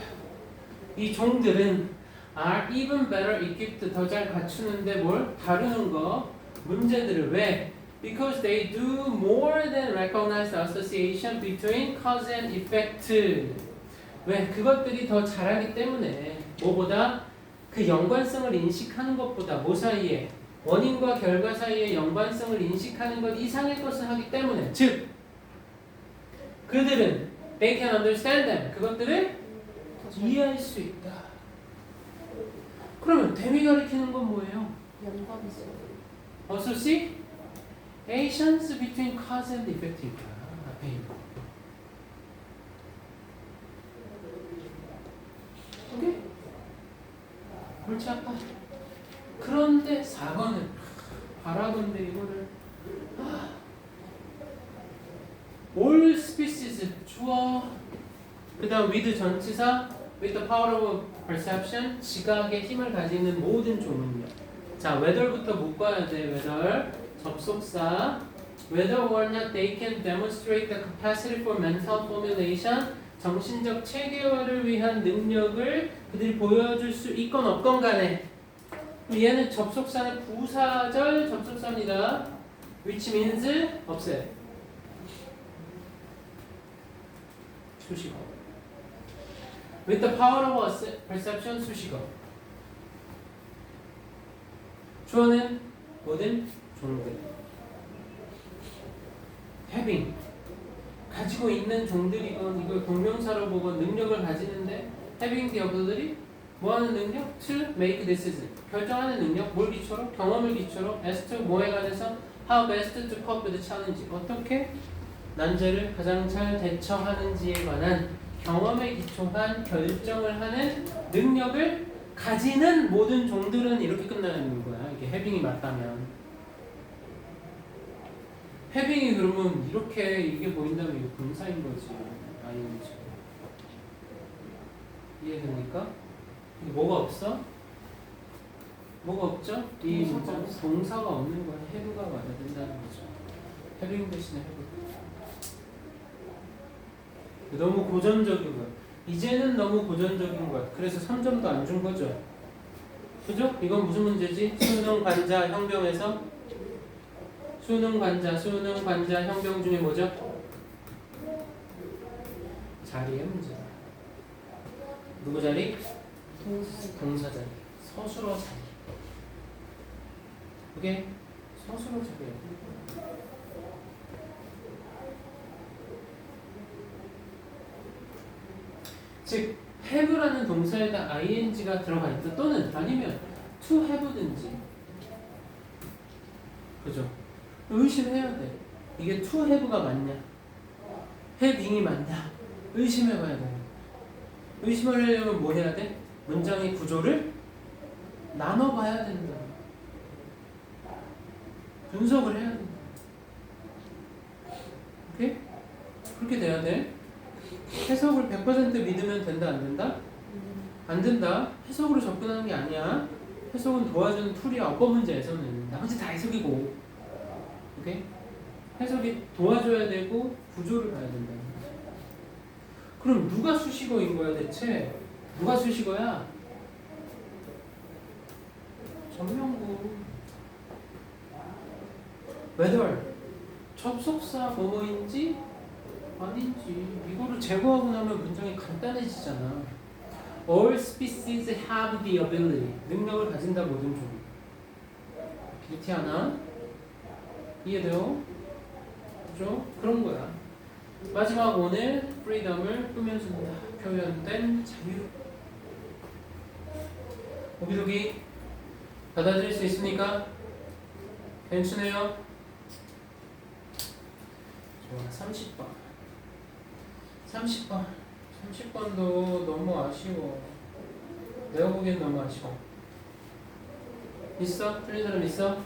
이 종들은 are even better equipped 더 잘 갖추는데 뭘? 다루는 거 문제들을 왜? Because they do more than recognize the association between cause and effect. 왜? 그것들이 더 잘하기 때문에 뭐보다 그 연관성을 인식하는 것보다 뭐 사이에 원인과 결과 사이의 연관성을 인식하는 것 이상의 것을 하기 때문에 즉 그들은 they can understand them. 그것들을 이해할 수 있다. 그러면 댐이 가리키는 건 뭐예요? 연관이 있어요. Associations between cause and effect인 거야. 앞에 있는 거. 오케이? 골치 아파. 그런데 4번은 바라건대 이거를 all species 주어 그 다음 with 전치사 with the power of perception 지각의 힘을 가지는 모든 종은요. 자, whether부터 묶어야 돼. whether 접속사 whether or not they can demonstrate the capacity for mental formulation 정신적 체계화를 위한 능력을 그들이 보여줄 수 있건 없건 간에 얘는 접속사는 부사절 접속사입니다. which means 없어요. 수식어. With the power of perception 수식어. 주어는 모든 종들. having 가지고 있는 종들이건 이걸 동명사로 보건 능력을 가지는데 having the ability 뭐하는 능력? to make decision 결정하는 능력 뭘 기초로? 경험을 기초로 as to 뭐에 관해서 how best to cope with the challenge 어떻게 난제를 가장 잘 대처하는지에 관한 경험에 기초한 결정을 하는 능력을 가지는 모든 종들은 이렇게 끝나는 거야. 이게 having이 맞다면 having이 그러면 이렇게 이게 보인다면 이거 분사인 거지. 아니지. 이해됩니까? 이게 뭐가 없어? 뭐가 없죠? 이 동사가 없는 거야. have가 맞아야 된다는 거죠. having 대신에 have. 너무 고전적인 거야. 이제는 너무 고전적인 거야. 그래서 3점도 안 준 거죠. 그죠? 이건 무슨 문제지? 수능 관자 형병에서 수능 관자 형병 중에 뭐죠? 자리의 문제. 누구 자리? 동사 자리. 서술어 자리. 오케이? 서술어 자리야. 즉 have라는 동사에다 ing가 들어가 있다 또는 아니면 to have든지, 그죠? 의심해야 돼. 이게 to have가 맞냐? having이 맞냐? 의심해봐야 돼. 의심을 하려면 뭐 해야 돼? 문장의 구조를 나눠봐야 된다. 분석을 해야 된다. 오케이? 그렇게 돼야 돼. 해석을 100% 믿으면 된다, 안 된다? 안 된다. 해석으로 접근하는 게 아니야. 해석은 도와주는 툴이야. 어법 문제에서는. 나머지 다 해석이고. 오케이? 해석이 도와줘야 되고 구조를 봐야 된다. 그럼 누가 수식어인 거야 대체? 누가 수식어야? 전명구. whether 접속사 뭐뭐인지 아닌지 이거를 제거하고 나면 문장이 간단해지잖아. All species have the ability. 능력을 가진다 모든 종. 길티 하나? 이해돼요? 그죠? 그런 거야. 마지막 오늘 freedom을 꾸며준다. 표현된 자유. 오기도기 받아들일 수 있습니까? 괜찮아요? 좋아. 30번. 30번. 30번도 너무 아쉬워. 내가 보기엔 너무 아쉬워. 있어? 틀린 사람 있어?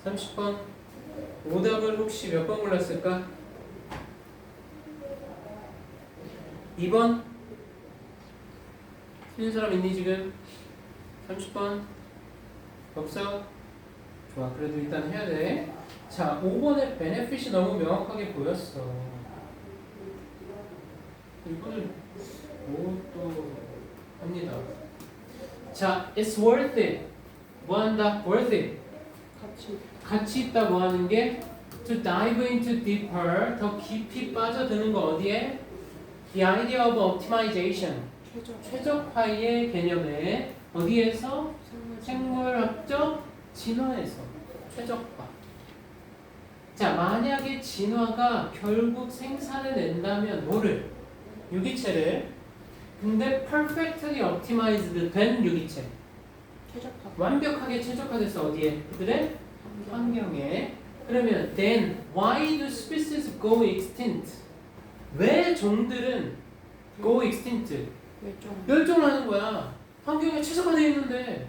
30번. 오답을 혹시 몇 번 골랐을까? 2번? 틀린 사람 있니 지금? 30번? 없어? 좋아. 그래도 일단 해야 돼. 자, 5번의 benefit이 너무 명확하게 보였어. 이거는 뭐 또 합니다. 자, it's worth it. 뭐 한다? worth it. 같이 있다 뭐 하는 게 to dive into deeper. 더 깊이 빠져드는 거 어디에? The idea of optimization. 최적화의 개념에 어디에서? 생물학적 진화에서 최적화. 자, 만약에 진화가 결국 생산을 낸다면 뭐를? 유기체를. 근데 perfectly optimized 된 유기체. 완벽하게 최적화돼서 어디에? 그들의 환경에. 그러면 then why do species go extinct? 왜 종들은 go extinct? 멸종을 하는 거야. 환경에 최적화되어 있는데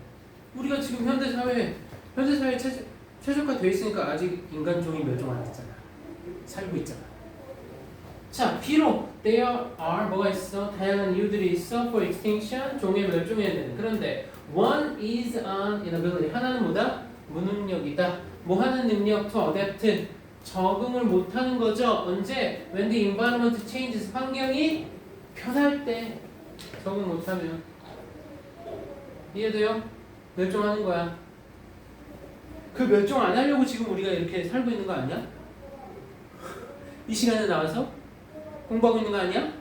우리가 지금 현대사회에 최적화되어 있으니까 아직 인간종이 멸종 안 했잖아. 살고 있잖아. 자, 비록 there are 뭐가 있어? 다양한 이유들이 있어 for extinction, 종의 멸종에 대한. 그런데 one is an inability. 하나는 뭐다? 무능력이다. 뭐 하는 능력? to adapt. 적응을 못하는 거죠. 언제? when the environment changes. 환경이 변할 때 적응 못하면. 이해돼요? 멸종하는 거야. 그 멸종 안 하려고 지금 우리가 이렇게 살고 있는 거 아니야? 이 시간에 나와서 공부하고 있는 거 아니야?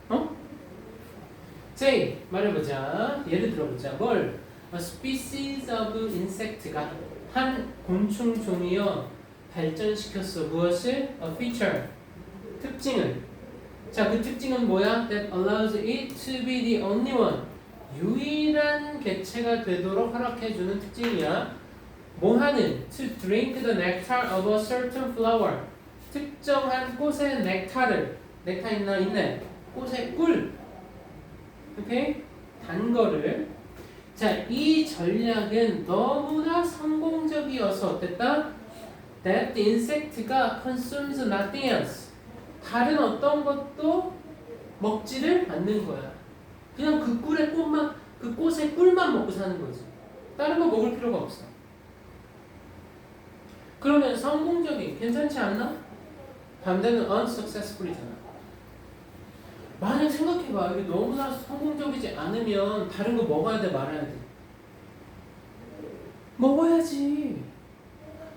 어? say 말해보자. 예를 들어보자. 뭘? A species of insect가 한 곤충 종이여 발전시켰어. 무엇을? A feature. 특징을. 자, 그 특징은 뭐야? That allows it to be the only one. 유일한 개체가 되도록 허락해주는 특징이야. 뭐 하는? To drink the nectar of a certain flower. 특정한 꽃의 넥타를. 넥타 있나? 있네. 꽃의 꿀. 오케이? 단 거를. 자, 이 전략은 너무나 성공적이어서 어땠다? That the insect가 consumes nothing else. 다른 어떤 것도 먹지를 않는 거야. 그냥 그 꿀의 꽃만, 그 꽃의 꿀만 먹고 사는 거지. 다른 거 먹을 필요가 없어. 그러면 성공적인, 괜찮지 않나? 반대는 unsuccessful이잖아. 만약 생각해봐. 이게 너무나 성공적이지 않으면 다른 거 먹어야 돼, 말아야 돼? 먹어야지.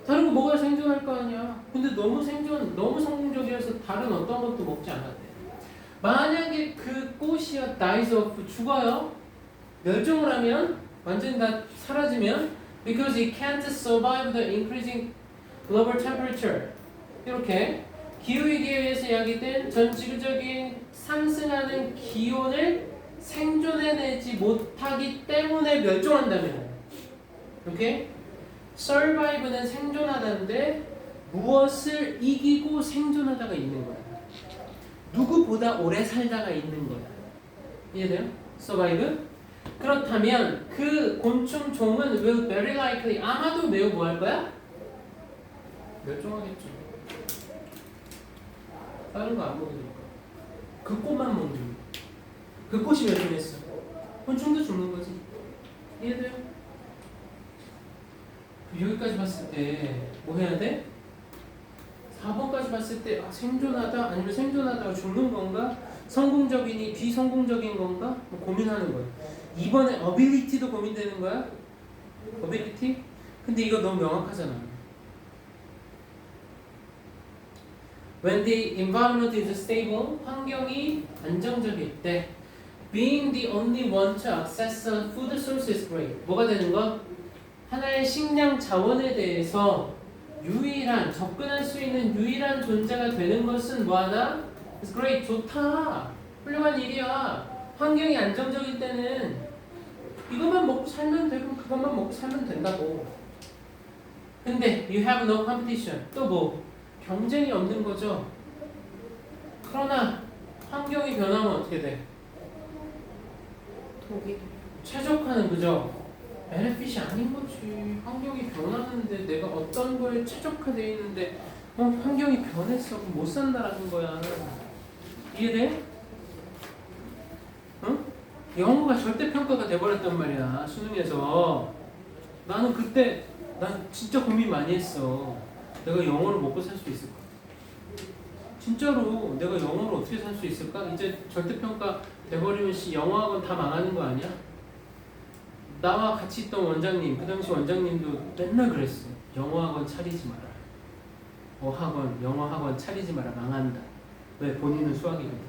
다른 거 먹어야 생존할 거 아니야. 근데 너무 성공적이어서 다른 어떤 것도 먹지 않았대. 만약에 그 꽃이요 dies off, 죽어요. 멸종을 하면 완전히 다 사라지면 because it can't survive the increasing global temperature. 이렇게 기후위기에 의해서 야기된 전 지구적인 상승하는 기온을 생존해내지 못하기 때문에 멸종한다면. 오케이? survive는 생존하다인데 무엇을 이기고 생존하다가 있는 거야. 누구보다 오래 살다가 있는 거야. 이해돼요? survive? 그렇다면 그 곤충 종은 will very likely 아마도 매우 뭐 할 거야? 멸종하겠죠. 다른 거 안 먹으니까. 그 꽃만 먹는 거야. 그 꽃이 멸종했어. 곤충도 죽는 거지. 이해돼요? 여기까지 봤을 때 뭐 해야 돼? 4번까지 봤을 때 생존하다 아니면 생존하다가 죽는 건가? 성공적이니 비성공적인 건가? 뭐 고민하는 거야. 이번에 ability도 고민되는 거야? ability? 근데 이거 너무 명확하잖아. When the environment is stable, 환경이 안정적일 때 being the only one to access a food source is great. 뭐가 되는 거? 하나의 식량 자원에 대해서 유일한, 접근할 수 있는 유일한 존재가 되는 것은 뭐하다? It's great. 좋다. 훌륭한 일이야. 환경이 안정적일 때는 이것만 먹고 살면 되고 그것만 먹고 살면 된다고. 근데 you have no competition. 또 뭐? 경쟁이 없는 거죠. 그러나 환경이 변하면 어떻게 돼? 독이 최적화는 그죠? 베네핏이 아닌 거지. 환경이 변하는데 내가 어떤 거에 최적화되어 있는데 환경이 변했어. 그럼 못 산다라는 거야. 이해돼? 응? 영어가 절대평가가 돼버렸단 말이야. 수능에서. 나는 그때 난 진짜 고민 많이 했어. 내가 영어를 먹고 살 수 있을까? 진짜로 내가 영어를 어떻게 살 수 있을까? 이제 절대평가 돼버리면 영어학원 다 망하는 거 아니야? 나와 같이 있던 원장님, 그 당시 원장님도 맨날 그랬어. 영어학원 차리지 마라. 영어학원 차리지 마라. 망한다. 왜? 본인은 수학이거든.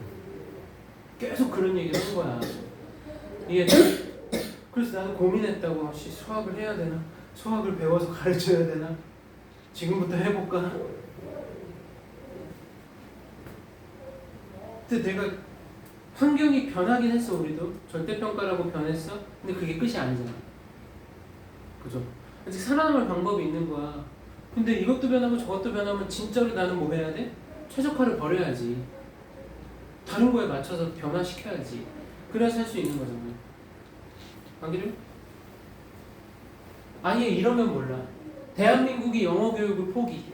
계속 그런 얘기를 한 거야. 이해돼? 그래서 나는 고민했다고. 수학을 해야 되나? 수학을 배워서 가르쳐야 되나? 지금부터 해볼까? 근데 내가 환경이 변하긴 했어. 우리도 절대평가라고 변했어. 근데 그게 끝이 아니잖아. 그죠? 아직 살아남을 방법이 있는 거야. 근데 이것도 변하고 저것도 변하면 진짜로 나는 뭐 해야 돼? 최적화를 버려야지. 다른 거에 맞춰서 변화시켜야지. 그래야 살 수 있는 거잖아. 안 그래요? 아예 이러면 몰라. 대한민국이 영어 교육을 포기.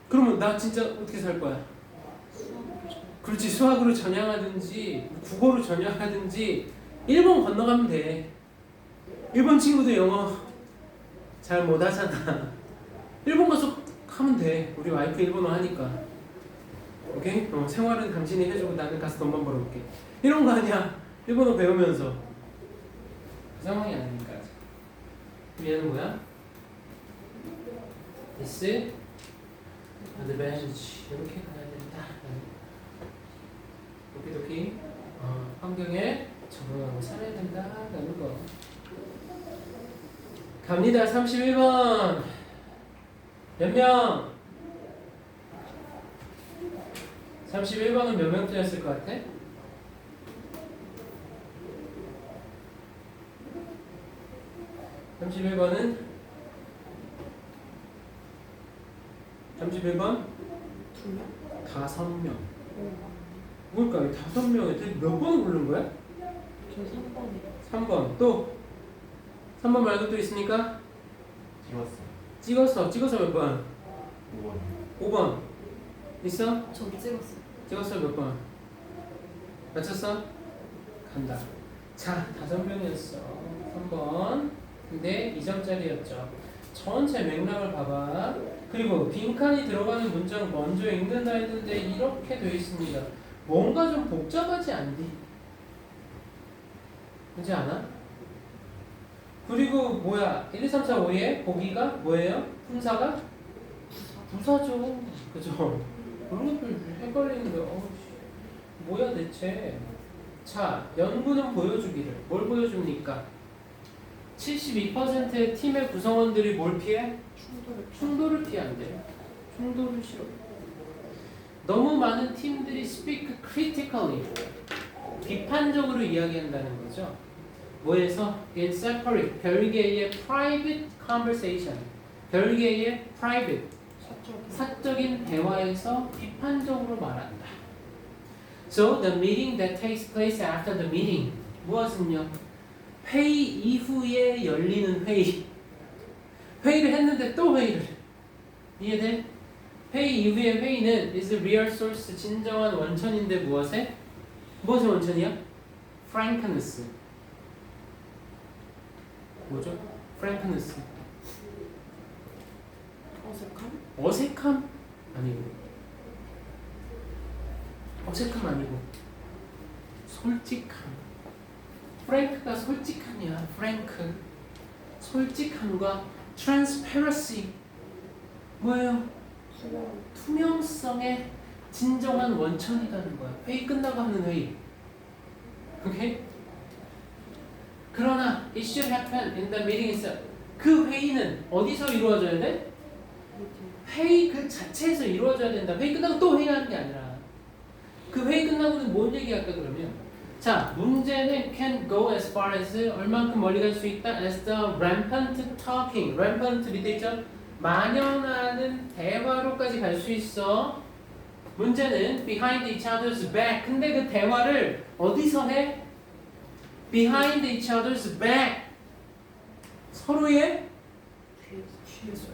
그러면 나 진짜 어떻게 살 거야? 그렇지. 수학으로 전향하든지 국어로 전향하든지 일본 건너가면 돼. 일본 친구도 영어 잘 못하잖아. 일본 가서 하면 돼. 우리 와이프 일본어 하니까. 오케이? 생활은 당신이 해주고 나는 가서 돈만 벌어올게. 이런 거 아니야. 일본어 배우면서. 그 상황이 아니니까. 얘는 뭐야? This advantage. 이렇게 가야 된다. 도끼도끼 환경에 적응하고 살아야 된다라는 거. 갑니다. 31번. 몇 명? 31번은 몇 명 틀렸을 것 같아? (31번은) 31번? 2명? 5명. 뭘까? 5명에 몇 번을 고른 거야? 저 3번이요. 3번. 또? 3번 말고 또 있습니까? 찍었어 몇 번? 5번. 있어? 저 찍었어요. 찍었어 몇 번? 맞췄어? 간다. 자, 5명이었어. 3번. 근데 2점짜리였죠. 전체 맥락을 봐봐. 그리고 빈칸이 들어가는 문장 먼저 읽는다 했는데 이렇게 되어 있습니다. 뭔가 좀 복잡하지 않니? 그렇지 않아? 그리고 뭐야? 1, 2, 3, 4, 5에 보기가 뭐예요? 품사가? 부사죠. 그죠? 그런 것들 헷갈리는데 뭐야 대체? 자, 연구는 보여주기를. 뭘 보여줍니까? 72%의 팀의 구성원들이 뭘 피해? 충돌을 피한대. 충돌을 싫어. 너무 많은 팀들이 speak critically. 비판적으로 이야기한다는 거죠. 뭐에서? In separate, 별개의 private conversation, 별개의 private, 사적인 대화에서 비판적으로 말한다. So the meeting that takes place after the meeting, 무엇은요? 회의 이후에 열리는 회의. 회의를 했는데 또 회의를 해. 이해돼? 회의 이후의 회의는 is the real source, 진정한 원천인데 무엇에? 무엇의 원천이야? frankness. 뭐죠? frankness. 어색함? 어색함? 아니고. 어색함 아니고. 솔직함. frank가 솔직함이야. frank. 솔직함과 transparency. 뭐예요? 투명성의 진정한 원천이라는 거야. 회의 끝나고 하는 회의. 오케이? 그러나 it should happen in the meeting itself. 그 회의는 어디서 이루어져야 돼? 회의 그 자체에서 이루어져야 된다. 회의 끝나고 또 회의하는 게 아니라. 그 회의 끝나고는 뭔 얘기할까 그러면? 자, 문제는 can go as far as 얼만큼 멀리 갈 수 있다 as the rampant talking. rampant 밑에 있죠? 만연하는 대화로까지 갈 수 있어. 문제는 behind each other's back. 근데 그 대화를 어디서 해? behind each other's back. 서로의 뒤에서.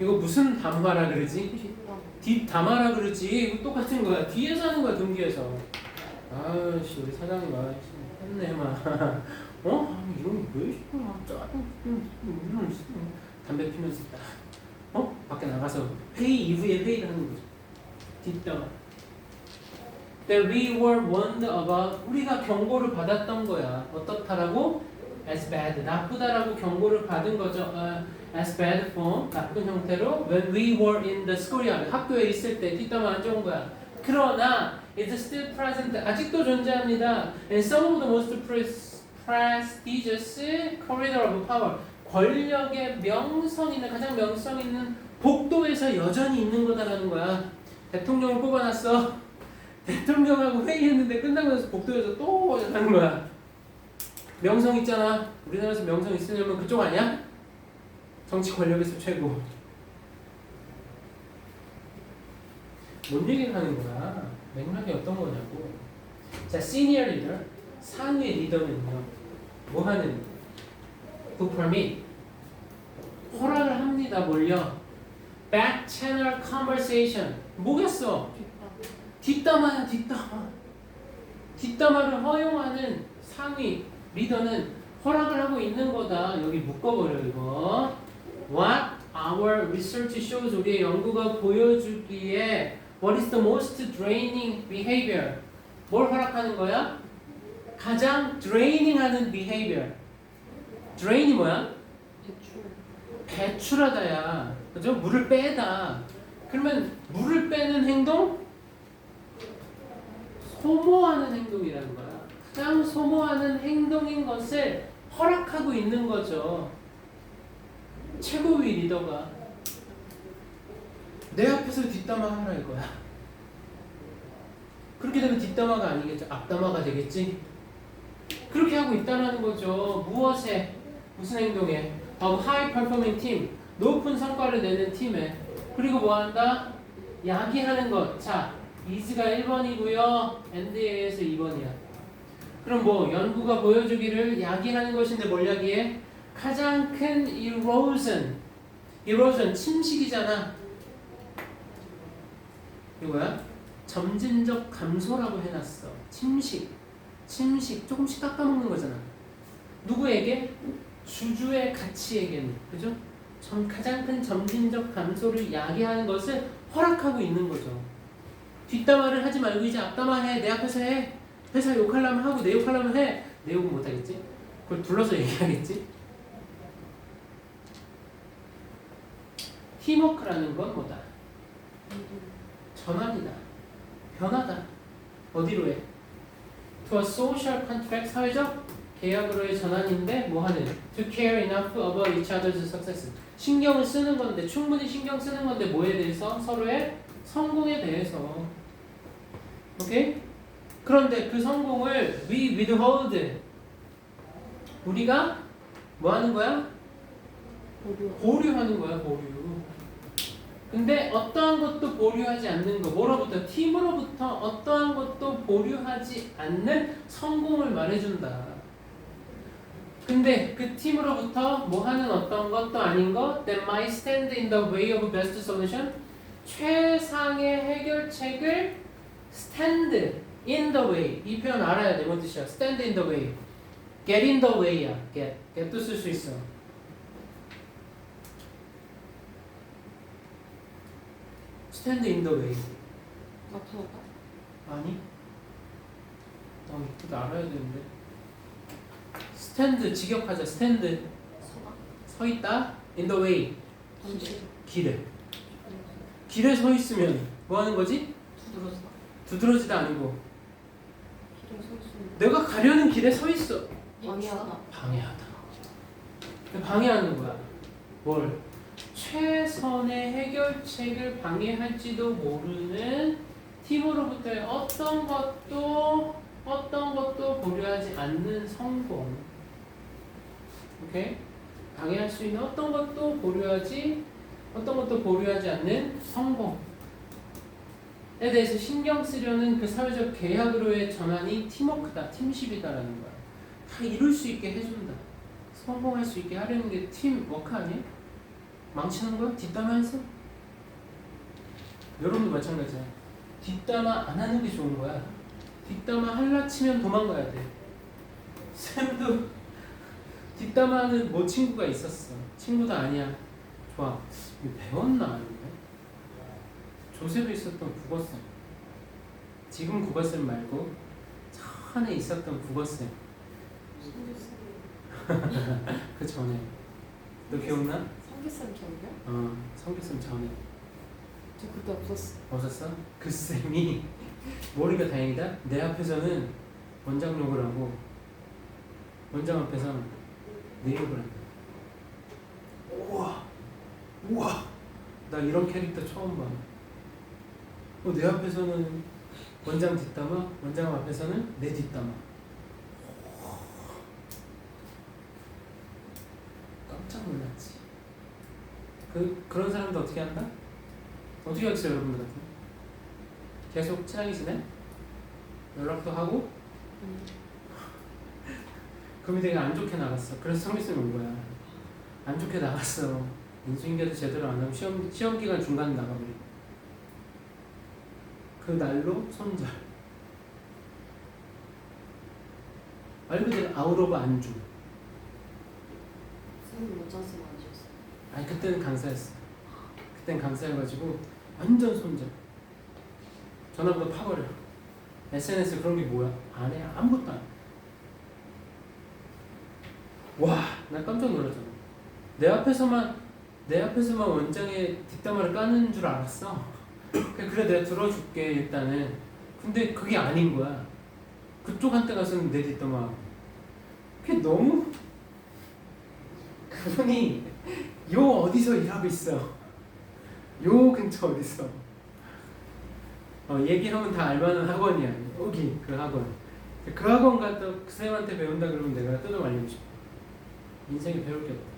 이거 무슨 담화라 그러지? 뒷담화라 그러지. 이거 똑같은 거야. 뒤에서 하는 거야, 등 뒤에서. 아씨, 우리 사장님 했네 막. 이런 왜 짜증. 담배 피면서 있다. 밖에 나가서 회의 이후에 회의를 하는 거죠. 뒷담화. That we were warned about. 우리가 경고를 받았던 거야. 어떻다라고? As bad. 나쁘다라고 경고를 받은 거죠. As bad form. 나쁜 형태로. When we were in the schoolyard. 학교에 있을 때 뒷담화 안 좋은 거야. 그러나 it's still present. 아직도 존재합니다. And some of the most prestigious corridor of power. 권력의 명성 있는, 가장 명성 있는 복도에서 여전히 있는 거다라는 거야. 대통령을 뽑아놨어. 대통령하고 회의했는데 끝나고 나서 복도에서 또 하는 거야. 명성 있잖아. 우리나라에서 명성 있으려면 그쪽 아니야? 정치 권력에서 최고. 뭔 얘기를 하는 거야? 맥락이 어떤 거냐고. 자, senior leader, 상위 리더는요. 뭐 하는? who permit. 허락을 합니다. 뭘요? back channel conversation. 뭐겠어? 뒷담화야, 뒷담화. 뒷담화를 허용하는 상위 리더는 허락을 하고 있는 거다. 여기 묶어버려 이거. What our research shows. 우리의 연구가 보여주기에 What is the most draining behavior? 뭘 허락하는 거야? 가장 draining하는 behavior. drain이 뭐야? 배출하다야. 그죠? 물을 빼다. 그러면 물을 빼는 행동? 소모하는 행동이라는 거야. 가장 소모하는 행동인 것을 허락하고 있는 거죠. 최고위 리더가 내 앞에서 뒷담화 하라 이거야. 그렇게 되면 뒷담화가 아니겠죠. 앞담화가 되겠지. 그렇게 하고 있다는 거죠. 무엇에? 무슨 행동에? Of high performing team. 높은 성과를 내는 팀에. 그리고 뭐 한다? 야기하는 것. 자, is가 1번이고요. and에서 2번이야. 그럼 뭐 연구가 보여주기를 야기하는 것인데 뭘 야기해? 가장 큰 erosion. erosion 침식이잖아. 이거야? 점진적 감소라고 해놨어. 침식 조금씩 깎아먹는 거잖아. 누구에게? 주주의 가치에게는. 그죠? 가장 큰 점진적 감소를 야기하는 것을 허락하고 있는 거죠. 뒷담화를 하지 말고 이제 앞담화 해. 내 앞에서 해. 회사 욕하려면 하고 내 욕하려면 해. 내 욕은 못하겠지? 그걸 둘러서 얘기하겠지? 팀워크라는 건 뭐다? 전환이다. 변화다. 어디로 해? To a social contract, 사회적 계약으로의 전환인데 뭐 하는? To care enough about each other's success. 신경을 쓰는 건데, 충분히 신경 쓰는 건데 뭐에 대해서? 서로의 성공에 대해서. 오케이? 그런데 그 성공을 we withhold. 우리가 뭐 하는 거야? 보류하는 거야, 보류. 근데 어떠한 것도 보류하지 않는 거, 뭐로부터? 팀으로부터 어떠한 것도 보류하지 않는 성공을 말해준다. 근데 그 팀으로부터 뭐 하는 어떤 것도 아닌 것, that might stand in the way of best solution, 최상의 해결책을 stand in the way. 이 표현 알아야 돼. 뭔 뜻이야? stand in the way. get in the way야. get도 쓸 수 있어. stand in the way. 나타났다. 아니? 이거 알아야 되는데. stand 직역하자. stand 서다. 서 있다. in the way. 잠시. 길에 서 있으면 뭐 하는 거지? 두드러지다. 두드러지다 아니고 길에 서 있으면 내가 가려는 길에 서 있어. 방해하다. 방해하다. 방해하는 거야. 뭘? 최선의 해결책을 방해할지도 모르는 팀으로부터의 어떤 것도 고려하지 않는 성공. 오케이? 방해할 수 있는 어떤 것도 보류하지 않는 성공에 대해서 신경 쓰려는 그 사회적 계약으로의 전환이 팀워크다, 팀십이다라는 거야. 다 이룰 수 있게 해준다. 성공할 수 있게 하려는 게 팀워크 아니야? 망치는 거야? 뒷담화 해서? 여러분도 마찬가지야. 뒷담화 안 하는 게 좋은 거야. 뒷담화 할라 치면 도망가야 돼. 쌤도 뒷담화하는 뭐 친구가 있었어. 친구도 아니야. 좋아. 이거 배웠나 아닌가? 조셉에 있었던 국어쌤. 지금 국어쌤 말고 전에 있었던 국어쌤. 그 전에. 너 기억나? 성기쌤 기억이야? 성규쌤 전에. 저 그때 없었어. 없었어? 그 쌤이 머리가 다행이다. 내 앞에서는 원장 욕을 하고 원장 앞에서는 내 욕을 한다. 우와, 나 이런 캐릭터 처음 봐. 내 앞에서는 원장 뒷담화, 원장 앞에서는 내 뒷담화. 깜짝 놀랐지. 그런 사람도 어떻게 한다? 어떻게 하겠어요, 여러분들 같은? 계속 친하게 지내? 연락도 하고? 그럼이 되게 안 좋게 나갔어. 그래서 성기쌤이 온 거야. 안 좋게 나갔어. 인수인계도 제대로 안 하고 시험 기간 중간에 나가버리고. 그 날로 손절. 말 그대로 아웃 오브 안주. 쌤은 여자쌤 아니셨어? 아니 그때는 강사였어. 그땐 강사여가지고 완전 손절. 전화번호 파버려. SNS 그런 게 뭐야? 안 해. 아무것도 안 해. 와, 나 깜짝 놀랐잖아. 내 앞에서만 원장의 뒷담화를 까는 줄 알았어. 그래 내가 들어줄게 일단은. 근데 그게 아닌 거야. 그쪽한테 가서는 내 뒷담화. 그게 너무 그분이 요 어디서 일하고 있어. 요 근처 어디서. 얘기하면 다 알만한 학원이야. 여기 그 학원. 그 학원 갔다 그 쌤한테 배운다 그러면 내가 뜯어 말리고 싶어. 인생에 배울 게 없다.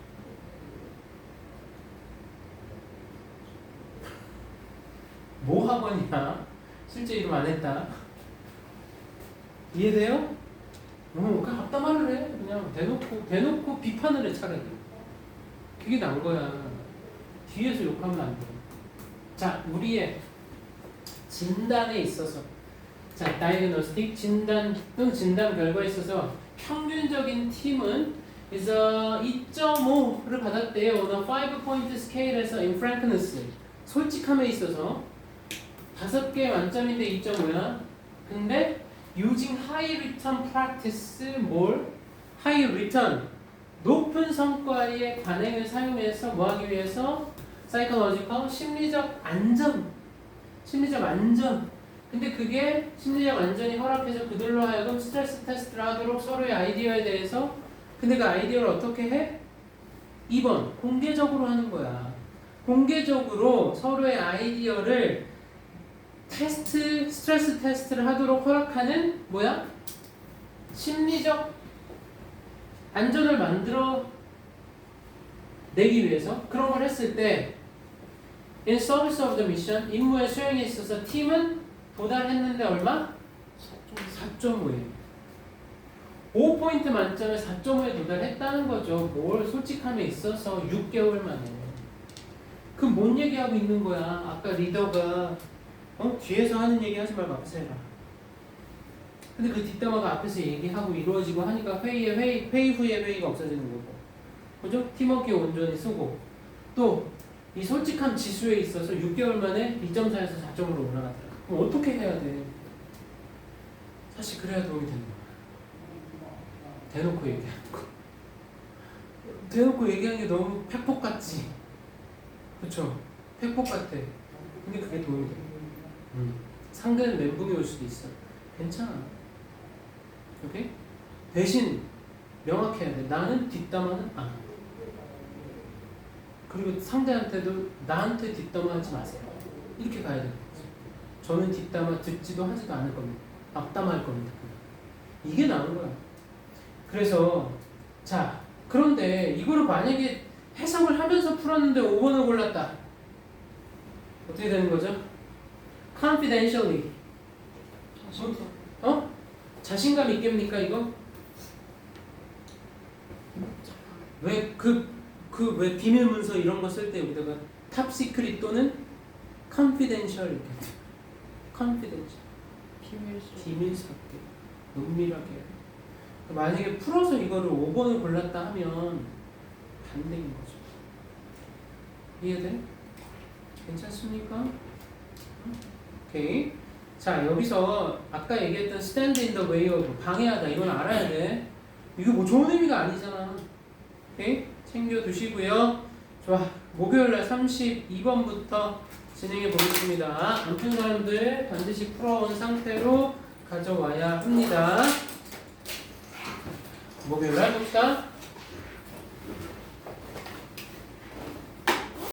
뭐 학원이야? 실제 이름 안 했다. 이해돼요? 그냥 갖다 말을 해. 그냥 대놓고 비판을 해 차라리. 그게 난 거야. 뒤에서 욕하면 안 돼. 자, 우리의 진단에 있어서, 자, 다이그노스틱 진단 또는 진단 결과에 있어서 평균적인 팀은 is 2.5를 받았대요. on a 5-point scale에서 in frankness. 솔직함에 있어서 5개 만점인데 2.5야. 근데 using high return practice 뭘? high return 높은 성과의 관행을 사용해서 뭐 하기 위해서? psychological 심리적 안전. 근데 그게 심리적 안전이 허락해서 그들로 하여금 스트레스 테스트를 하도록 서로의 아이디어에 대해서. 근데 그 아이디어를 어떻게 해? 2번 공개적으로 하는 거야. 공개적으로 서로의 아이디어를 스트레스 테스트를 하도록 허락하는 뭐야? 심리적 안전을 만들어 내기 위해서 그런 걸 했을 때 in service of the mission 임무의 수행에 있어서 팀은 도달했는데 얼마? 4.5예요. 5포인트 만점에 4.5에 도달했다는 거죠. 뭘 솔직함에 있어서 6개월 만에. 그럼 뭔 얘기하고 있는 거야? 아까 리더가 뒤에서 하는 얘기 하지 말고 앞에서 해라. 근데 그 뒷담화가 앞에서 얘기하고 이루어지고 하니까 회의 후에 회의가 없어지는 거고. 그죠? 팀워크에 온전히 쓰고 또 이 솔직함 지수에 있어서 6개월 만에 2.4에서 4점으로 올라가더라. 그럼 어떻게 해야 돼? 사실 그래야 도움이 되는 거야. 대놓고 얘기하는 거. 대놓고 얘기하는 게 너무 팩폭 같지? 그쵸? 팩폭 같아. 근데 그게 도움이 돼. 상대는 멘붕이 올 수도 있어. 괜찮아. 오케이? 대신 명확해야 돼. 나는 뒷담화는 안 한다. 그리고 상대한테도 나한테 뒷담화하지 마세요. 이렇게 가야 되는 거지. 저는 뒷담화 듣지도 하지도 않을 겁니다. 앞담화할 겁니다. 이게 나은 거야. 그래서 자 그런데 이거를 만약에 해석을 하면서 풀었는데 5번을 골랐다. 어떻게 되는 거죠? confidentially. 자신감 있겠습니까 이거? 왜 비밀 문서 이런 거 쓸 때 여기다가 탑 시크릿 또는 confidential 이렇게 confidential 비밀스럽게 은밀하게. 만약에 풀어서 이거를 5번을 골랐다 하면 반대인 거죠. 이해돼? 괜찮습니까? 오케이. 자 여기서 아까 얘기했던 stand in the way of 방해하다 이건 알아야 돼. 이거 뭐 좋은 의미가 아니잖아. 오케이? 챙겨두시고요. 좋아. 목요일날 32번부터 진행해 보겠습니다. 안 푼 사람들 반드시 풀어온 상태로 가져와야 합니다. 목요일날 봅시다.